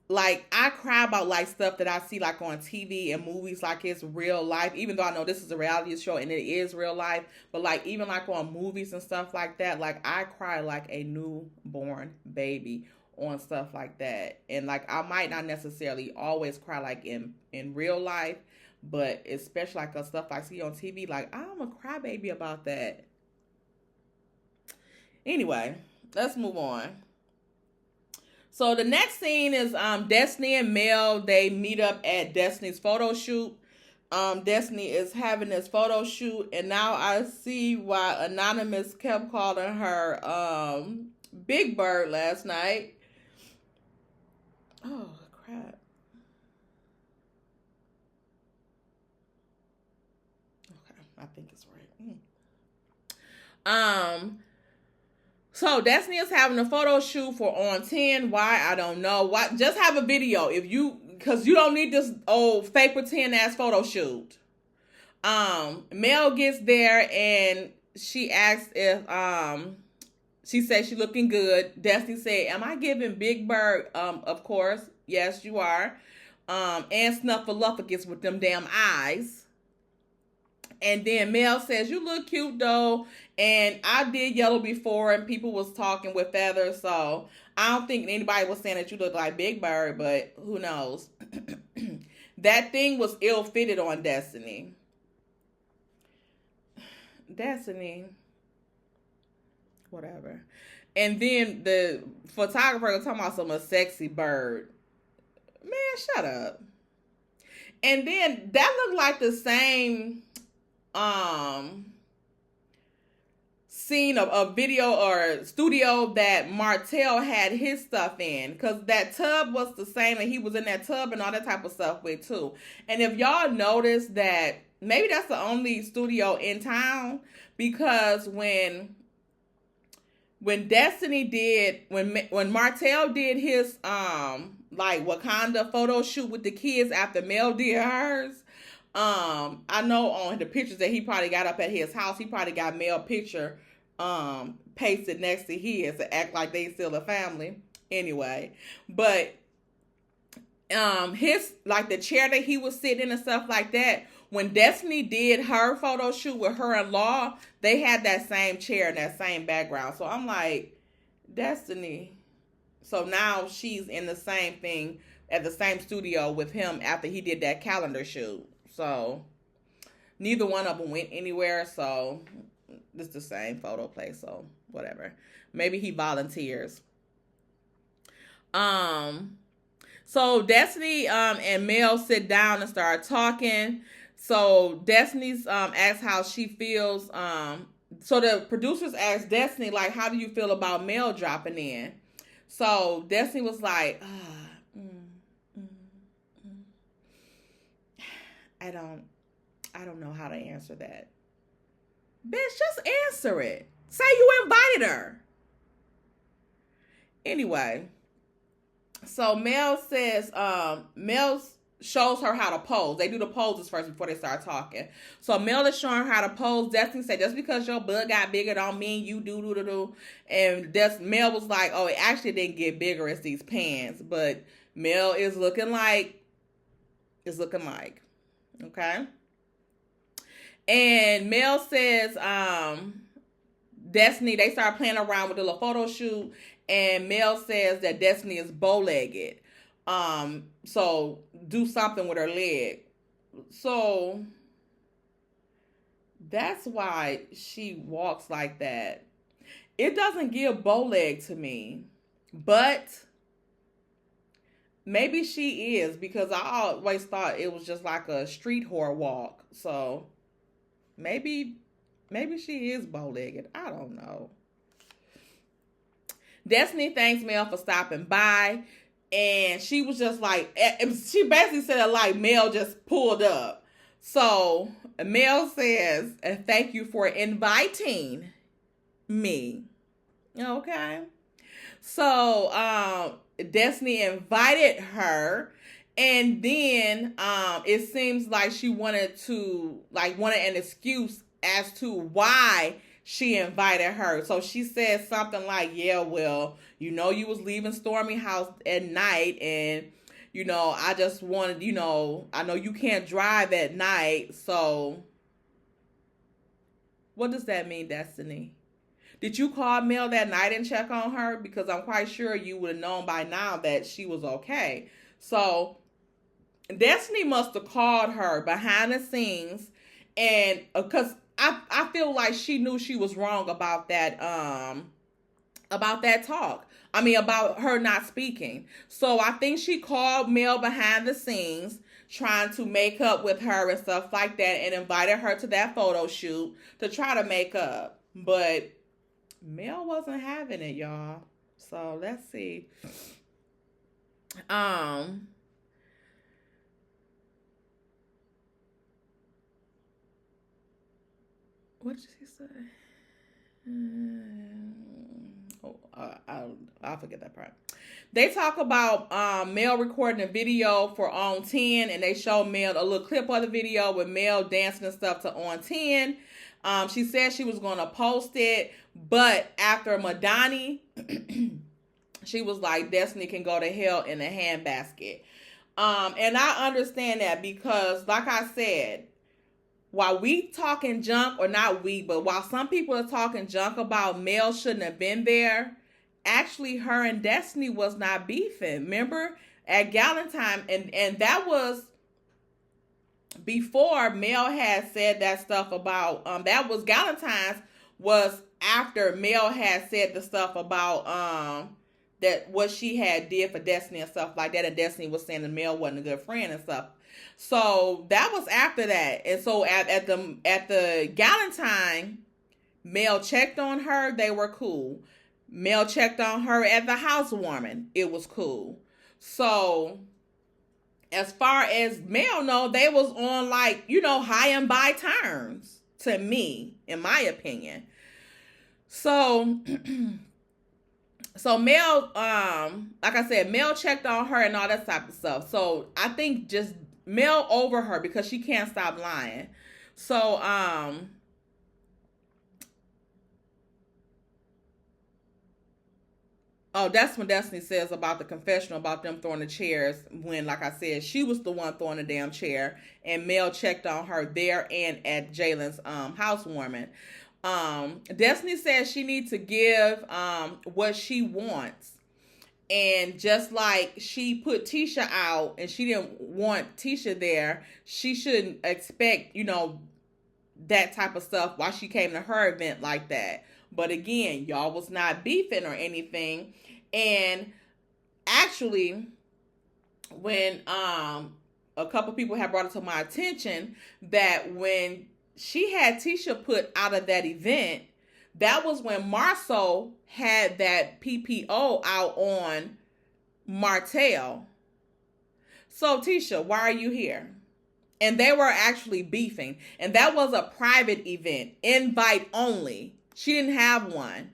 like I cry about like stuff that I see like on TV and movies, like it's real life, even though I know this is a reality show and it is real life, but like even like on movies and stuff like that, like I cry like a newborn baby on stuff like that. And like I might not necessarily always cry like in real life, but especially like stuff I see on TV, like I'm a crybaby about that. Anyway, let's move on. So the next scene is Destiny and Mel. They meet up at Destiny's photo shoot. Destiny is having this photo shoot, and now I see why Anonymous kept calling her Big Bird last night. Oh, crap. Okay, I think it's right. So Destiny is having a photo shoot for On 10. Why? I don't know. Why? Just have a video because you don't need this old fake pretend ass photo shoot. Mel gets there and she asks if she says she's looking good. Destiny said, "Am I giving Big Bird?" Of course, yes, you are. And Snuffleupagus with them damn eyes. And then Mel says, "You look cute though. And I did yellow before and people was talking with feathers. So I don't think anybody was saying that you look like Big Bird, but who knows?" That thing was ill-fitted on Destiny. Destiny. Whatever. And then the photographer was talking about a sexy bird. Man, shut up. And then that looked like the same scene of a video or studio that Martell had his stuff in, because that tub was the same and he was in that tub and all that type of stuff with too. And if y'all notice that maybe that's the only studio in town, because when Destiny did, when Martell did his like Wakanda photo shoot with the kids after Mel did hers, I know on the pictures that he probably got up at his house, he probably got Mel picture pasted next to his to act like they still a family. Anyway, but his like the chair that he was sitting in and stuff like that, when Destiny did her photo shoot with her in law, they had that same chair and that same background. So I'm like, Destiny. So now she's in the same thing at the same studio with him after he did that calendar shoot. So neither one of them went anywhere. So it's the same photo place. So whatever. Maybe he volunteers. So Destiny and Mel sit down and start talking. So Destiny's asks how she feels. So the producers asked Destiny, like, how do you feel about Mel dropping in? So Destiny was like, I don't know how to answer that. Bitch, just answer it. Say you invited her. Anyway, so Mel says, Mel shows her how to pose. They do the poses first before they start talking. So Mel is showing her how to pose. Destiny said, just because your butt got bigger don't mean you do. And Mel was like, oh, it actually didn't get bigger as these pants. But Mel is looking like is looking like. Okay. And Mel says, Destiny, they start playing around with the little photo shoot, and Mel says that Destiny is bow-legged. So do something with her leg. So that's why she walks like that. It doesn't give bow leg to me, but maybe she is, because I always thought it was just like a street whore walk. So maybe she is bow-legged. I don't know. Destiny thanks Mel for stopping by, and she was just like, she basically said like Mel just pulled up. So Mel says, thank you for inviting me. Okay. So Destiny invited her, and then it seems like she wanted an excuse as to why she invited her. So she said something like, yeah, well, you was leaving Stormy house at night, and I just wanted, I know you can't drive at night. So what does that mean, Destiny? Did you call Mel that night and check on her? Because I'm quite sure you would have known by now that she was okay. So Destiny must have called her behind the scenes, and because I feel like she knew she was wrong about that talk. I mean, about her not speaking. So I think she called Mel behind the scenes, trying to make up with her and stuff like that, and invited her to that photo shoot to try to make up. But Mel wasn't having it, y'all. So let's see. What did he say? I'll forget that part. They talk about Mel recording a video for On 10, and they show Mel a little clip of the video with Mel dancing and stuff to On 10. She said she was going to post it, but after Madani, she was like, Destiny can go to hell in a handbasket. And I understand that, because like I said, while we talking junk, or not we, but while some people are talking junk about Mel shouldn't have been there, actually her and Destiny was not beefing. Remember at Galentine, and that was before Mel had said that stuff about that was Galentine's, was after Mel had said the stuff about that what she had did for Destiny and stuff like that, and Destiny was saying that Mel wasn't a good friend and stuff. So that was after that. And so at the Galentine, Mel checked on her, they were cool. Mel checked on her at the housewarming, it was cool. So as far as Mel know, they was on like, high and by terms, to me, in my opinion. So Mel, like I said, Mel checked on her and all that type of stuff. So I think just Mel over her, because she can't stop lying. So oh, that's when Destiny says about the confessional about them throwing the chairs, when, like I said, she was the one throwing the damn chair, and Mel checked on her there and at Jalen's housewarming. Destiny says she needs to give what she wants. And just like she put Tisha out and she didn't want Tisha there, she shouldn't expect, that type of stuff while she came to her event like that. But again, y'all was not beefing or anything. And actually, when a couple people have brought it to my attention that when she had Tisha put out of that event, that was when Marceau had that PPO out on Martell. So, Tisha, why are you here? And they were actually beefing. And that was a private event, invite only. She didn't have one.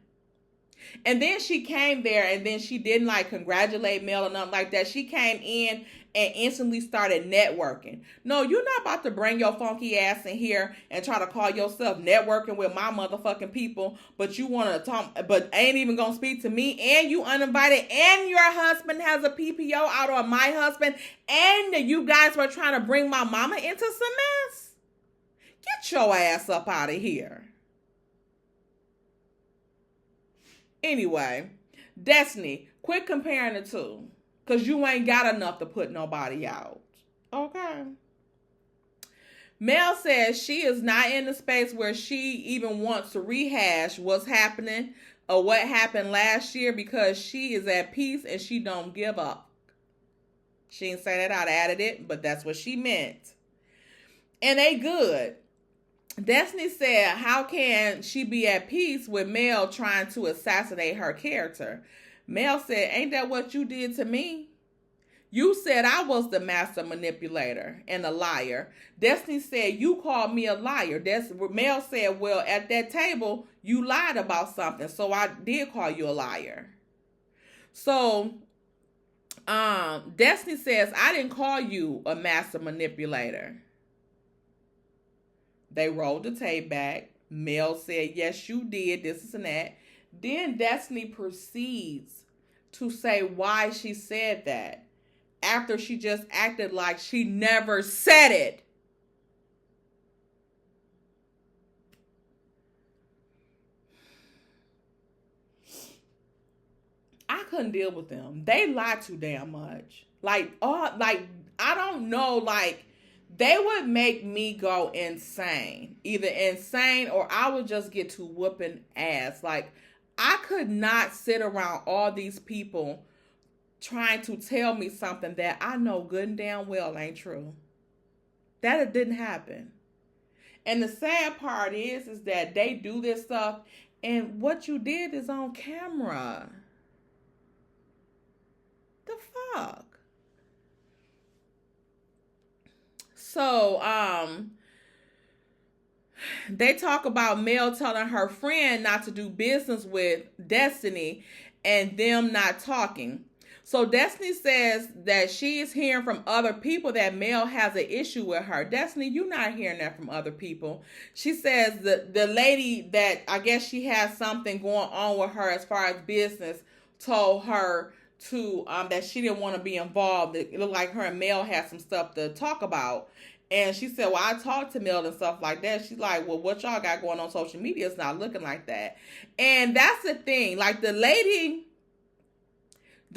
And then she came there, and then she didn't congratulate Mel or nothing like that. She came in and instantly started networking. No, you're not about to bring your funky ass in here and try to call yourself networking with my motherfucking people, but you want to talk, but ain't even gonna speak to me, and you uninvited, and your husband has a PPO out on my husband, and you guys were trying to bring my mama into some mess. Get your ass up out of here. Anyway, Destiny, quit comparing the two. Because you ain't got enough to put nobody out. Okay. Mel says she is not in the space where she even wants to rehash what's happening or what happened last year because she is at peace and she don't give up. She didn't say that, I'd added it, but that's what she meant. And they good. Destiny said, how can she be at peace with Mel trying to assassinate her character? Mel said, ain't that what you did to me? You said I was the master manipulator and a liar. Destiny said, you called me a liar. Mel said, well, at that table, you lied about something, so I did call you a liar. So, Destiny says, I didn't call you a master manipulator. They rolled the tape back. Mel said, yes, you did, this and that. Then Destiny proceeds to say why she said that after she just acted like she never said it. I couldn't deal with them. They lie too damn much. I don't know, they would make me go insane. Either insane or I would just get to whooping ass. I could not sit around all these people trying to tell me something that I know good and damn well ain't true. That it didn't happen. And the sad part is that they do this stuff and what you did is on camera. The fuck? So, they talk about Mel telling her friend not to do business with Destiny and them not talking. So Destiny says that she is hearing from other people that Mel has an issue with her. Destiny, you're not hearing that from other people. She says the lady that I guess she has something going on with her as far as business told her to that she didn't want to be involved. It looked like her and Mel had some stuff to talk about. And she said, well, I talked to Mel and stuff like that. She's like, well, what y'all got going on social media is not looking like that. And that's the thing. The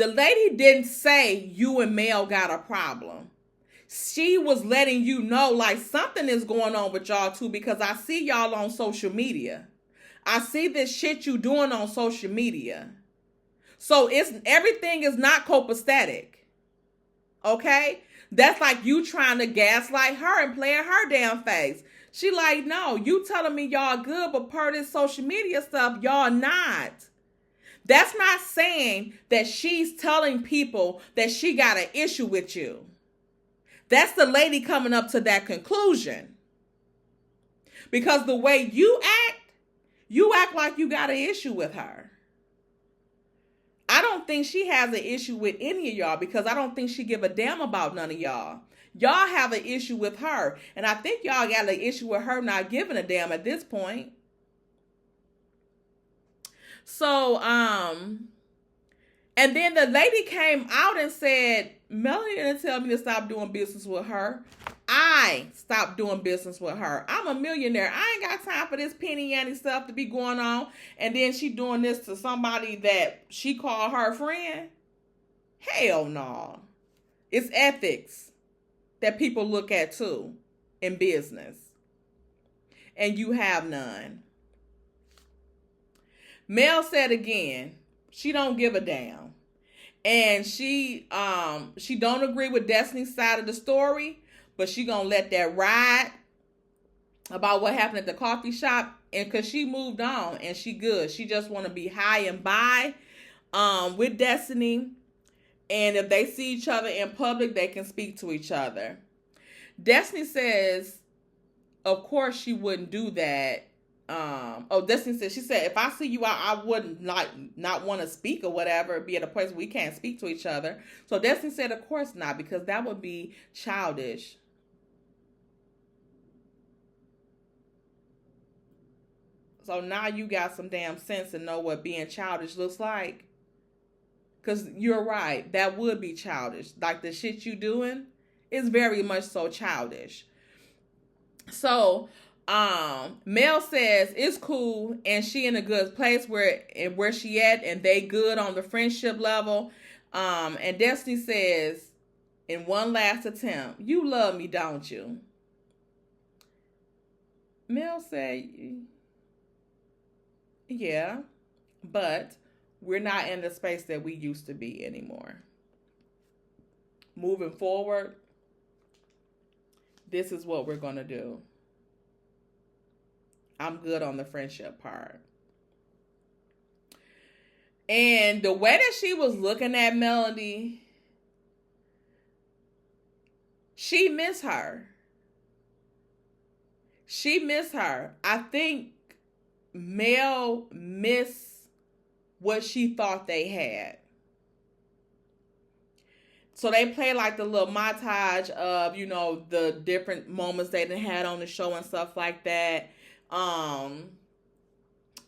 lady didn't say you and Mel got a problem. She was letting you know, something is going on with y'all too, because I see y'all on social media. I see this shit you doing on social media. So everything is not copacetic. Okay? That's like you trying to gaslight her and play in her damn face. She like, no, you telling me y'all good, but per this social media stuff, y'all not. That's not saying that she's telling people that she got an issue with you. That's the lady coming up to that conclusion. Because the way you act like you got an issue with her. I don't think she has an issue with any of y'all because I don't think she give a damn about none of y'all. Y'all have an issue with her. And I think y'all got an issue with her not giving a damn at this point. So, and then the lady came out and said, Melanie didn't tell me to stop doing business with her. I stopped doing business with her. I'm a millionaire. I ain't got time for this penny ante stuff to be going on. And then she doing this to somebody that she called her friend. Hell no. It's ethics that people look at too in business. And you have none. Mel said again, she don't give a damn. And she don't agree with Destiny's side of the story, but she gonna let that ride about what happened at the coffee shop. And cause she moved on and she good. She just want to be high and by with Destiny. And if they see each other in public, they can speak to each other. Destiny says, of course she wouldn't do that Destiny said, she said, if I see you out, I wouldn't not want to speak or whatever, be at a place where we can't speak to each other. So Destiny said, of course not, because that would be childish. So now you got some damn sense and know what being childish looks like. Because you're right, that would be childish. Like the shit you doing is very much so childish. So Mel says it's cool and she in a good place where she at and they good on the friendship level. And Destiny says, in one last attempt, you love me, don't you? Mel said, yeah, but we're not in the space that we used to be anymore. Moving forward, this is what we're going to do. I'm good on the friendship part. And the way that she was looking at Melody, she missed her. She missed her. I think Mel missed what she thought they had. So they play like the little montage of, you know, the different moments they had on the show and stuff like that. And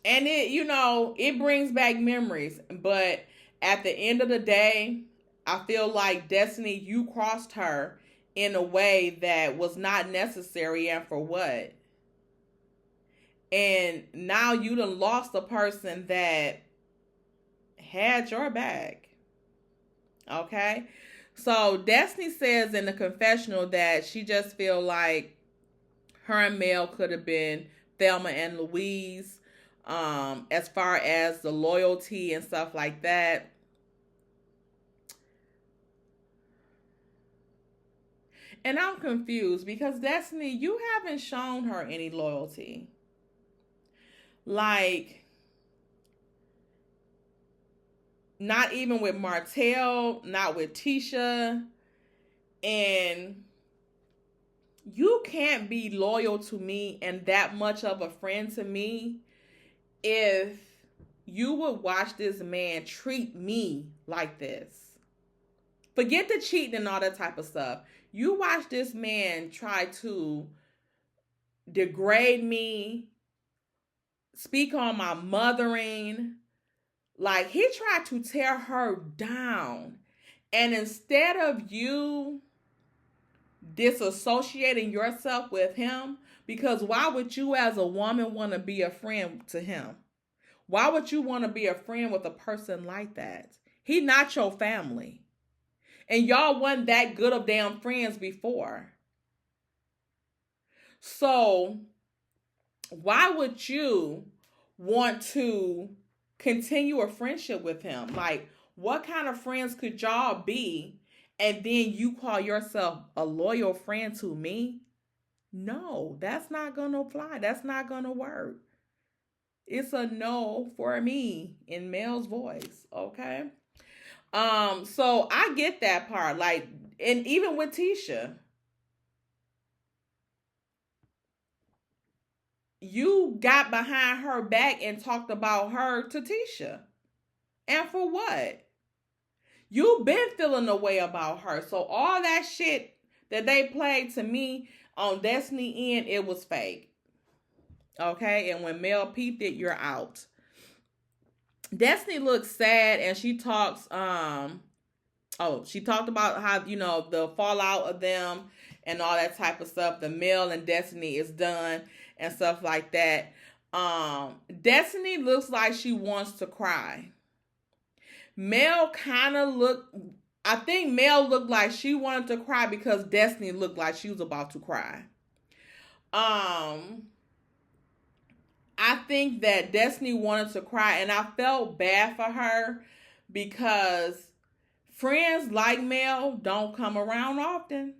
it, you know, it brings back memories. But at the end of the day, I feel like Destiny, you crossed her in a way that was not necessary, and for what? And now you done lost a person that had your back. Okay? So Destiny says in the confessional that she just feel like her and Mel could have been Thelma and Louise, as far as the loyalty and stuff like that. And I'm confused because Destiny, you haven't shown her any loyalty. Like, not even with Martell, not with Tisha. And you can't be loyal to me and that much of a friend to me if you would watch this man treat me like this. Forget the cheating and all that type of stuff. You watch this man try to degrade me, speak on my mothering. Like, he tried to tear her down. And instead of you disassociating yourself with him, because why would you as a woman want to be a friend to him? Why would you want to be a friend with a person like that? He not your family. And y'all wasn't that good of damn friends before. So why would you want to continue a friendship with him? Like, what kind of friends could y'all be and then you call yourself a loyal friend to me? No, that's not going to fly. That's not going to work. It's a no for me in Mel's voice, okay? So I get that part. Like, and even with Tisha, you got behind her back and talked about her to Tisha. And for what? You've been feeling a way about her. So all that shit that they played to me on Destiny End, it was fake. Okay? And when Mel peeped it, you're out. Destiny looks sad and she talks, she talked about how, you know, the fallout of them and all that type of stuff. The Mel and Destiny is done and stuff like that. Destiny looks like she wants to cry. Mel kind of I think Mel looked like she wanted to cry because Destiny looked like she was about to cry. I think that Destiny wanted to cry, and I felt bad for her because friends like Mel don't come around often.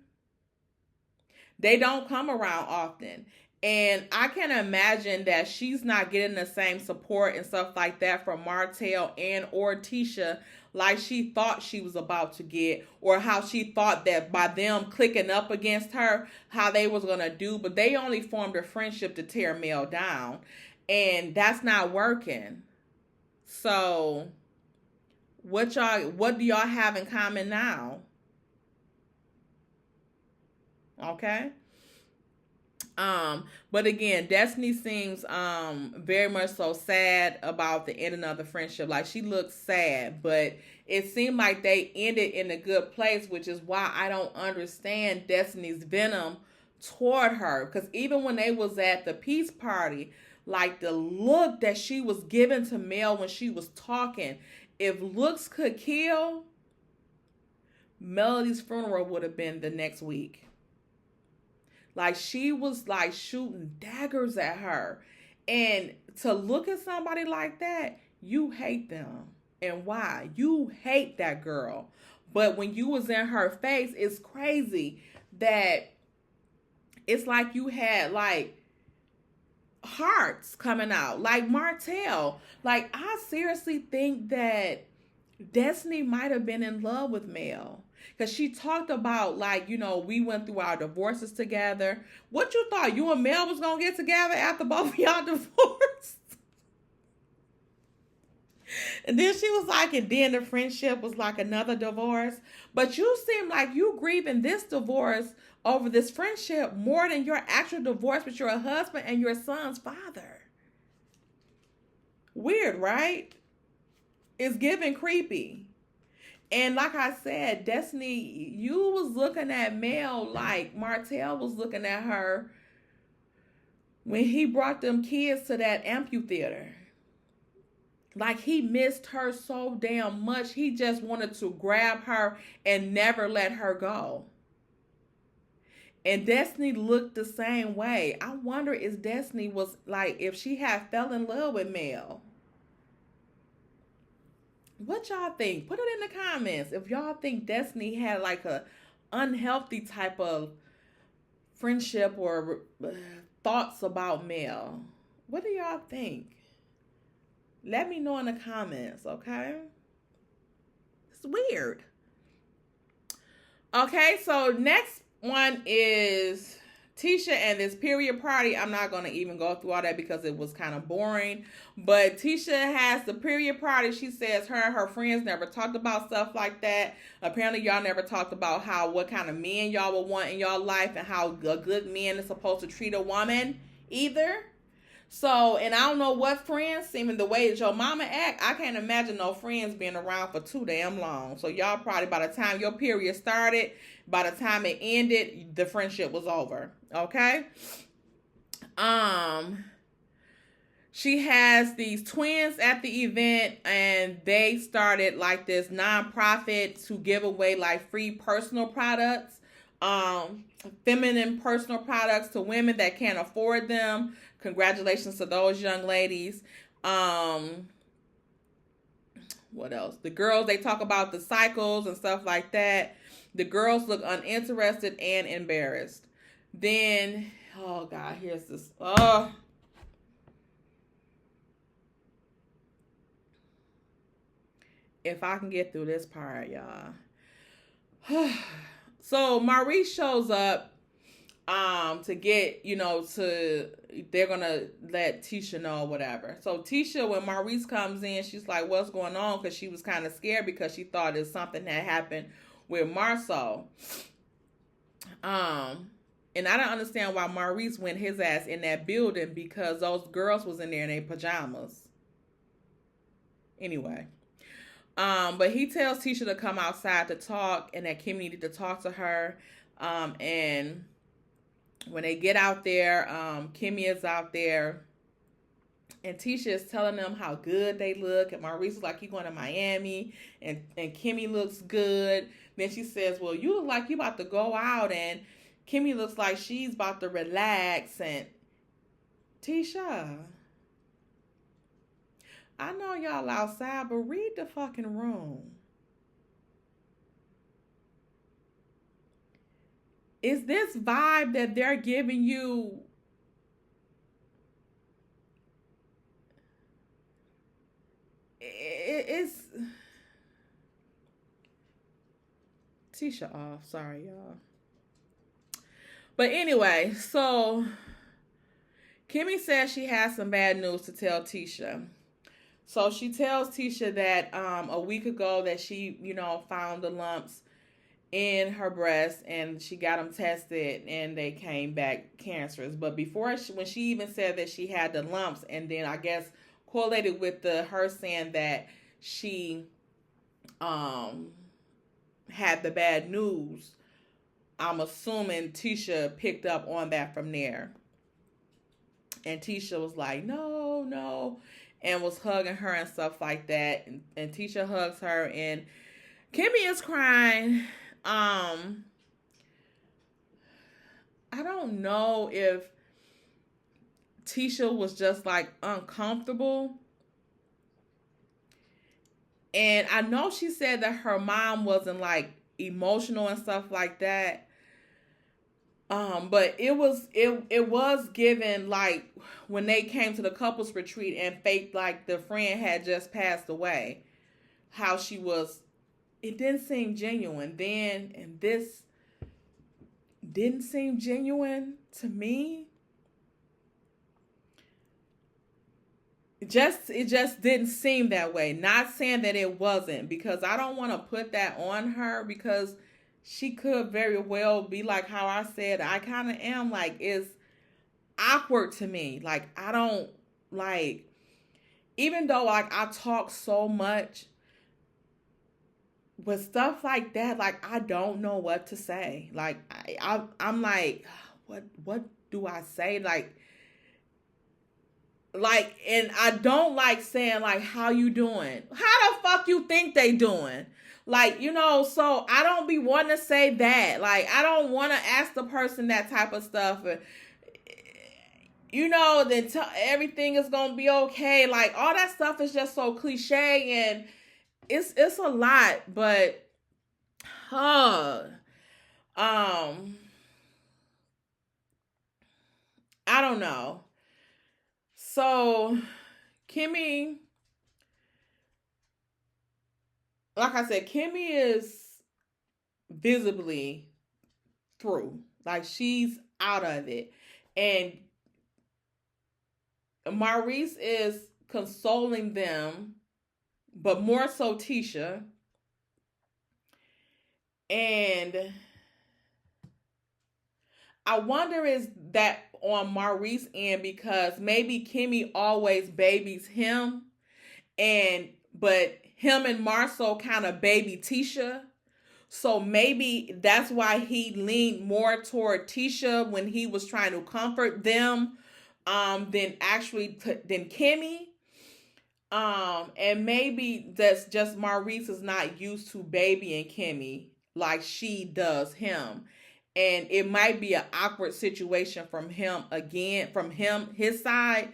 They don't come around often. And I can imagine that she's not getting the same support and stuff like that from Martell and or Tisha like she thought she was about to get, or how she thought that by them clicking up against her, how they was going to do. But they only formed a friendship to tear Mel down. And that's not working. So what do y'all have in common now? Okay. But again, Destiny seems very much so sad about the ending of the friendship. Like, she looks sad, but it seemed like they ended in a good place, which is why I don't understand Destiny's venom toward her. Because even when they was at the peace party, like, the look that she was giving to Mel when she was talking, if looks could kill, Melody's funeral would have been the next week. Like, she was like shooting daggers at her. And to look at somebody like that, you hate them. And why? You hate that girl. But when you was in her face, it's crazy that it's like you had like hearts coming out. Like Martell. Like, I seriously think that Destiny might have been in love with Mel. Because she talked about, like, you know, we went through our divorces together. What you thought? You and Mel was going to get together after both of y'all divorced? And then she was like, and then the friendship was like another divorce. But you seem like you grieving this divorce over this friendship more than your actual divorce with your husband and your son's father. Weird, right? It's giving creepy. And like I said, Destiny, you was looking at Mel like Martell was looking at her when he brought them kids to that amphitheater. Like, he missed her so damn much. He just wanted to grab her and never let her go. And Destiny looked the same way. I wonder if Destiny was like, if she had fell in love with Mel. What y'all think? Put it in the comments if y'all think Destiny had like a unhealthy type of friendship or thoughts about Mel. What do y'all think? Let me know in the comments, okay? It's weird. Okay, so next one is Tisha and this period party. I'm not going to even go through all that because it was kind of boring. But Tisha has the period party. She says her and her friends never talked about stuff like that. Apparently, y'all never talked about what kind of men y'all would want in y'all life and how a good man is supposed to treat a woman either. So, and I don't know what friends, seeming the way that your mama act, I can't imagine no friends being around for too damn long. So y'all probably, by the time your period started, by the time it ended, the friendship was over. Okay? She has these twins at the event, and they started like this nonprofit to give away like free personal products, feminine personal products to women that can't afford them. Congratulations to those young ladies. What else? The girls, they talk about the cycles and stuff like that. The girls look uninterested and embarrassed. Then, oh God, here's this. If I can get through this part, y'all. So Maurice shows up to get, they're gonna let Tisha know or whatever. So Tisha, when Maurice comes in, she's like, what's going on? Because she was kind of scared because she thought it's something that happened with Marceau. And I don't understand why Maurice went his ass in that building, because those girls was in there in their pajamas. Anyway. But he tells Tisha to come outside to talk, and that Kimmy needed to talk to her. And when they get out there, Kimmie is out there, and Tisha is telling them how good they look. And Maurice is like, you going to Miami? And Kimmie looks good. Then she says, well, you look like you about to go out. And Kimmie looks like she's about to relax. And Tisha, I know y'all outside, but read the fucking room. Is this vibe that they're giving you Tisha off. Sorry, y'all. But anyway, so Kimmie says she has some bad news to tell Tisha. So she tells Tisha that a week ago that she, found the lumps in her breast and she got them tested and they came back cancerous. But when she even said that she had the lumps, and then I guess correlated with her saying that she had the bad news, I'm assuming Tisha picked up on that from there. And Tisha was like, no, no, and was hugging her and stuff like that. And Tisha hugs her, and Kimmie is crying. I don't know if Tisha was just like uncomfortable. And I know she said that her mom wasn't like emotional and stuff like that. But it was given like when they came to the couples retreat and faked like the friend had just passed away, how she was, it didn't seem genuine then, and this didn't seem genuine to me. It just didn't seem that way. Not saying that it wasn't, because I don't want to put that on her, because she could very well be like how I said. I kind of am like, it's awkward to me. Like, I don't like, even though like I talk so much with stuff like that, like I don't know what to say. Like I'm like, what do I say? Like, and I don't like saying like, how you doing? How the fuck you think they doing? Like, so I don't be wanting to say that. Like, I don't want to ask the person that type of stuff. Then everything is going to be okay. Like, all that stuff is just so cliche, and it's a lot. But, I don't know. So, Kimmie, like I said, Kimmie is visibly through. Like, she's out of it. And Maurice is consoling them, but more so Tisha. And I wonder, is that on Maurice's end, because maybe Kimmie always babies him, but him and Marceau kind of baby Tisha. So maybe that's why he leaned more toward Tisha when he was trying to comfort them than Kimmie. And maybe that's just Maurice is not used to babying Kimmie like she does him. And it might be an awkward situation his side.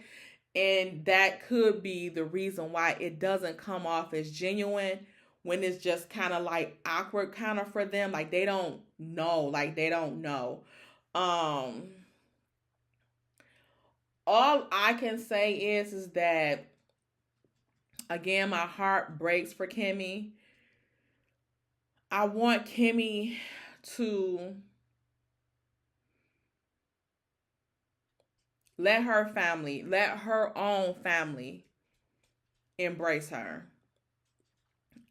And that could be the reason why it doesn't come off as genuine, when it's just kind of like awkward kind of for them. Like, they don't know. All I can say is that, again, my heart breaks for Kimmie. I want Kimmie to let her own family embrace her.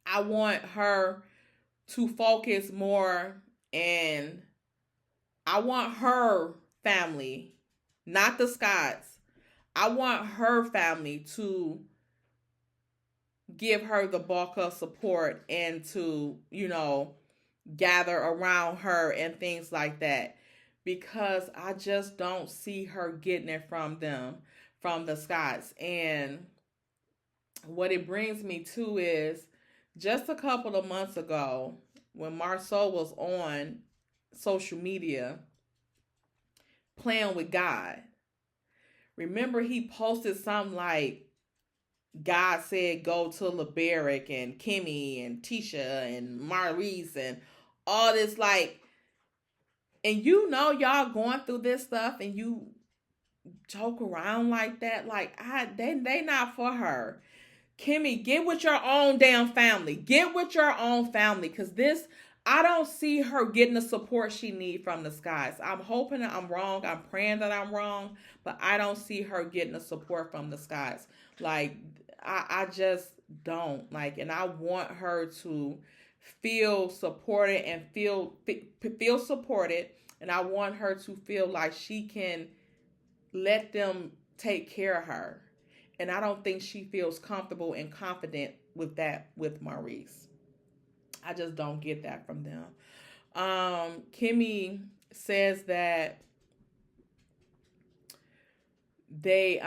I want her to focus more, and I want her family, not the Scotts. I want her family to give her the bulk of support and to, gather around her and things like that. Because I just don't see her getting it from the Scotts. And what it brings me to is, just a couple of months ago, when Marceau was on social media playing with God, remember he posted something like, God said go to LeBerick and Kimmie and Tisha and Maurice and all this, like, and y'all going through this stuff and you joke around like that. Like, they not for her. Kimmie, get with your own damn family. Get with your own family. Because this, I don't see her getting the support she needs from the skies. I'm hoping that I'm wrong. I'm praying that I'm wrong. But I don't see her getting the support from the skies. Like, I just don't. Like, and I want her to feel supported and feel supported. And I want her to feel like she can let them take care of her. And I don't think she feels comfortable and confident with that with Maurice. I just don't get that from them. Kimmie says that they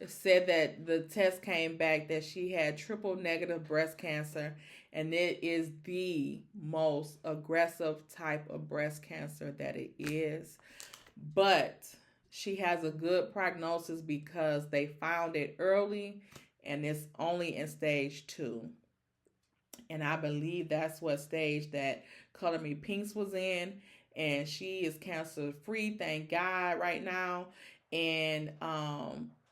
said that the test came back that she had triple negative breast cancer, and it is the most aggressive type of breast cancer that it is. But she has a good prognosis because they found it early and it's only in stage 2. And I believe that's what stage that Color Me Pinks was in. And she is cancer free, thank God, right now. And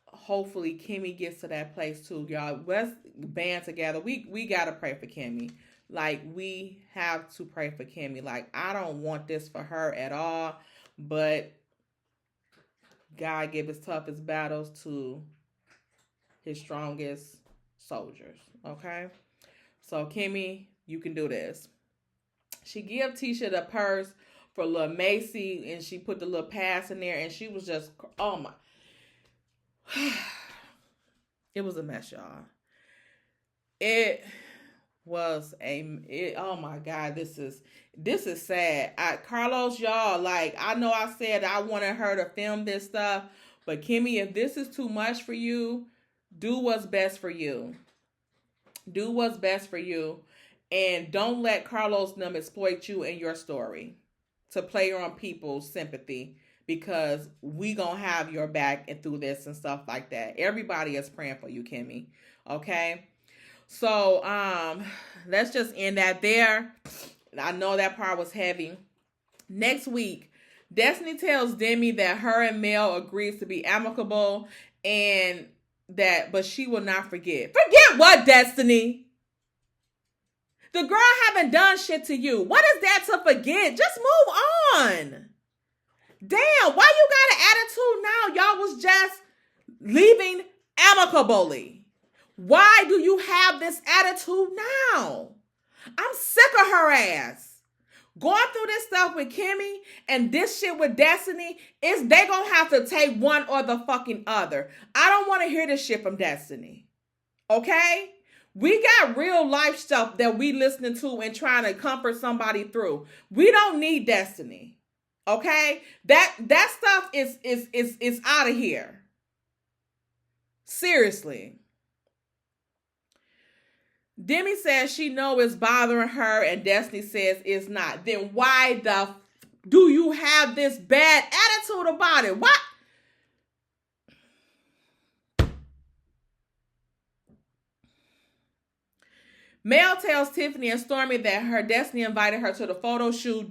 hopefully Kimmie gets to that place too. Y'all, let's band together. We gotta pray for Kimmie. Like, we have to pray for Kimmie. Like, I don't want this for her at all. But God give his toughest battles to his strongest soldiers. Okay? So, Kimmie, you can do this. She gave Tisha the purse for little Macy, and she put the little pass in there, and she was just, oh my. It was a mess, y'all. It was oh my God, this is sad. Carlos, y'all, like, I know I said I wanted her to film this stuff, but Kimmie, if this is too much for you, do what's best for you. Do what's best for you, and don't let Carlos and them exploit you in your story to play on people's sympathy, because we gonna have your back and through this and stuff like that. Everybody is praying for you, Kimmie. Okay? So, let's just end that there. I know that part was heavy. Next week, Destiny tells Demi that her and Mel agrees to be amicable, and but she will not forget. Forget what, Destiny? The girl haven't done shit to you. What is that to forget? Just move on. Damn, why you got an attitude now? Y'all was just leaving amicably. Why do you have this attitude now? I'm sick of her ass. Going through this stuff with Kimmie and this shit with Destiny, they gonna have to take one or the fucking other. I don't want to hear this shit from Destiny. Okay? We got real life stuff that we listening to and trying to comfort somebody through. We don't need Destiny. Okay? That stuff is out of here. Seriously. Demi says she knows it's bothering her, and Destiny says it's not. Then why do you have this bad attitude about it? What? Mel tells Tiffany and Stormy that her Destiny invited her to the photo shoot.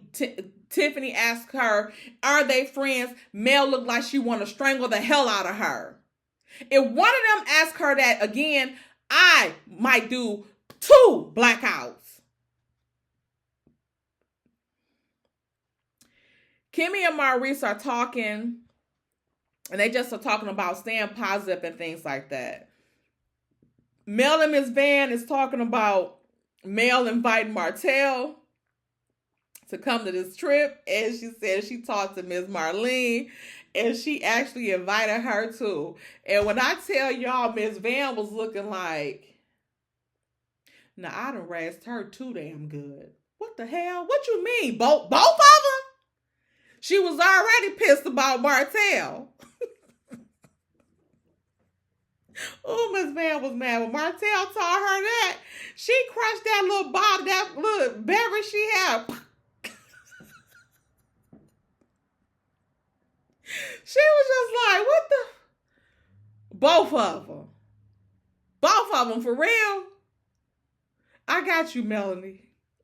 Tiffany asks her, are they friends? Mel looked like she want to strangle the hell out of her. If one of them asks her that again, I might do 2 blackouts. Kimmie and Maurice are talking, and they just are talking about staying positive and things like that. Mel and Miss Van is talking about Mel inviting Martell to come to this trip, and she said she talked to Miss Marlene, and she actually invited her too. And when I tell y'all, Miss Van was looking like, now, I done raised her too damn good. What the hell? What you mean? Both of them? She was already pissed about Martell. Oh, Miss Van was mad when Martell told her that. She crushed that little bottle, that little beverage she had. She was just like, what the? Both of them. Both of them, for real? I got you, Melanie.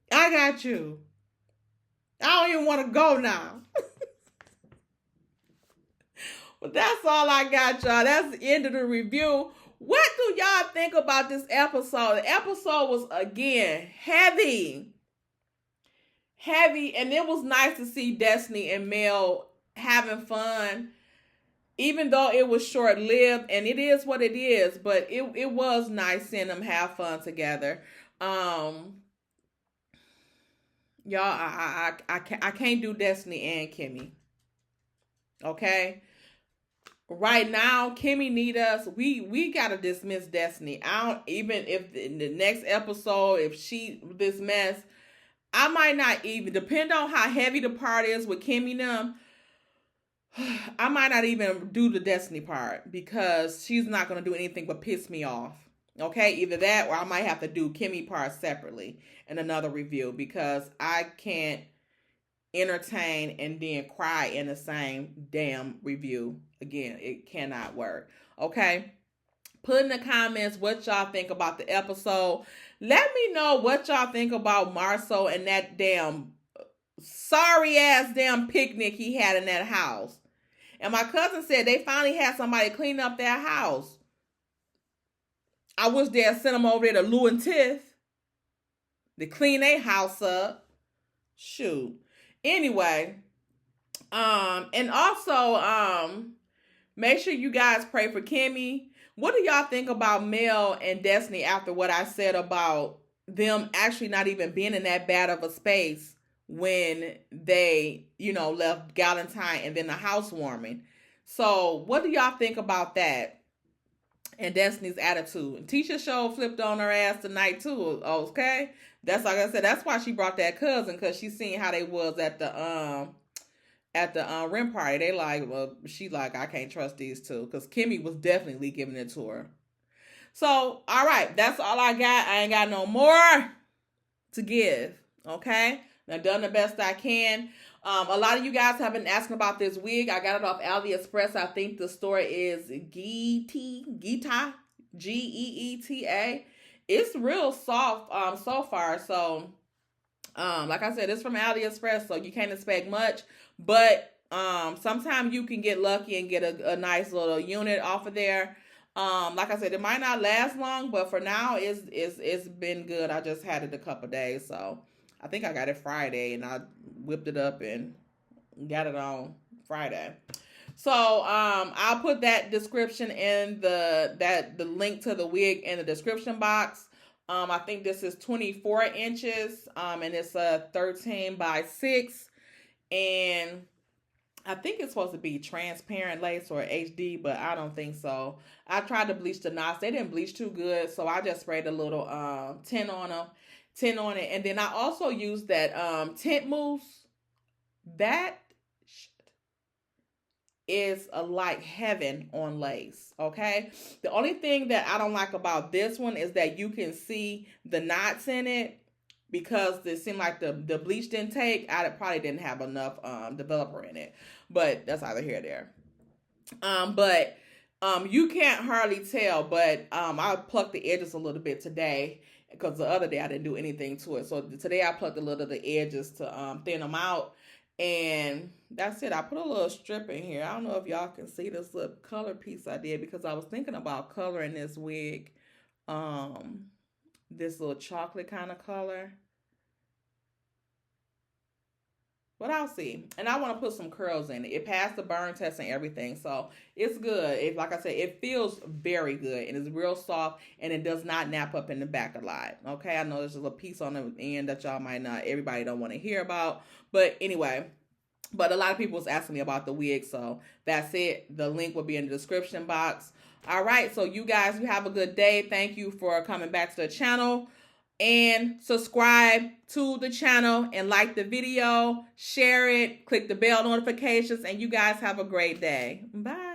I got you. I don't even want to go now. But that's all I got, y'all. That's the end of the review. what do y'all think about this episode? The episode was, again, heavy. And it was nice to see Destiny and Mel having fun, even though it was short-lived, and it is what it is, but it was nice seeing them have fun together. Y'all, I can't do Destiny and Kimmie. Okay? Right now, Kimmie need us. We gotta dismiss Destiny. I don't, even if in the next episode, if she this mess, I might not even, depend on how heavy the part is with Kimmie them, I might not even do the Destiny part because she's not gonna do anything but piss me off. Okay, either that or I might have to do Kimmie part separately in another review because I can't entertain and then cry in the same damn review. Again, it cannot work. Okay, put in the comments what y'all think about the episode. Let me know what y'all think about Marcel and that damn sorry ass damn picnic he had in that house. And my cousin said they finally had somebody clean up their house. I wish they'd send them over there to Lou and Tiff to clean their house up. Shoot. Anyway, and also, make sure you guys pray for Kimmie. What do y'all think about Mel and Destiny after what I said about them actually not even being in that bad of a space when they, left Galentine and then the housewarming? So what do y'all think about that? And Destiny's attitude. And Tisha show flipped on her ass tonight too. Okay, that's like I said. That's why she brought that cousin, because she seen how they was at the rim party. They like, well, she like, I can't trust these two, because Kimmie was definitely giving it to her. So all right, that's all I got. I ain't got no more to give. Okay, I've done the best I can. A lot of you guys have been asking about this wig. I got it off AliExpress. I think the store is Geeta, Geeta. It's real soft so far. So, like I said, it's from AliExpress, so you can't expect much. But sometimes you can get lucky and get a nice little unit off of there. Like I said, it might not last long, but for now, it's been good. I just had it a couple days, so I think I got it Friday, and I whipped it up and got it on Friday. So I'll put that description in the link to the wig in the description box. I think this is 24 inches, and it's a 13 by 6, and I think it's supposed to be transparent lace or HD, but I don't think so. I tried to bleach the knots. They didn't bleach too good, so I just sprayed a little tint on it, and then I also used that tint mousse. That is like heaven on lace. Okay, the only thing that I don't like about this one is that you can see the knots in it, because it seemed like the bleach didn't take. I probably didn't have enough developer in it, but that's either here or there. But you can't hardly tell, but I plucked the edges a little bit today, because the other day I didn't do anything to it. So today I plucked a little of the edges to thin them out. And that's it. I put a little strip in here. I don't know if y'all can see this little color piece I did, because I was thinking about coloring this wig. This little chocolate kind of color. But I'll see. And I want to put some curls in it. It passed the burn test and everything. So it's good. Like I said, it feels very good. And it's real soft. And it does not nap up in the back a lot. Okay. I know there's a little piece on the end that y'all might not, everybody don't want to hear about. But anyway. But a lot of people was asking me about the wig. So that's it. The link will be in the description box. All right. So you guys, you have a good day. Thank you for coming back to the channel. And subscribe to the channel and like the video, share it, click the bell notifications, and you guys have a great day. Bye.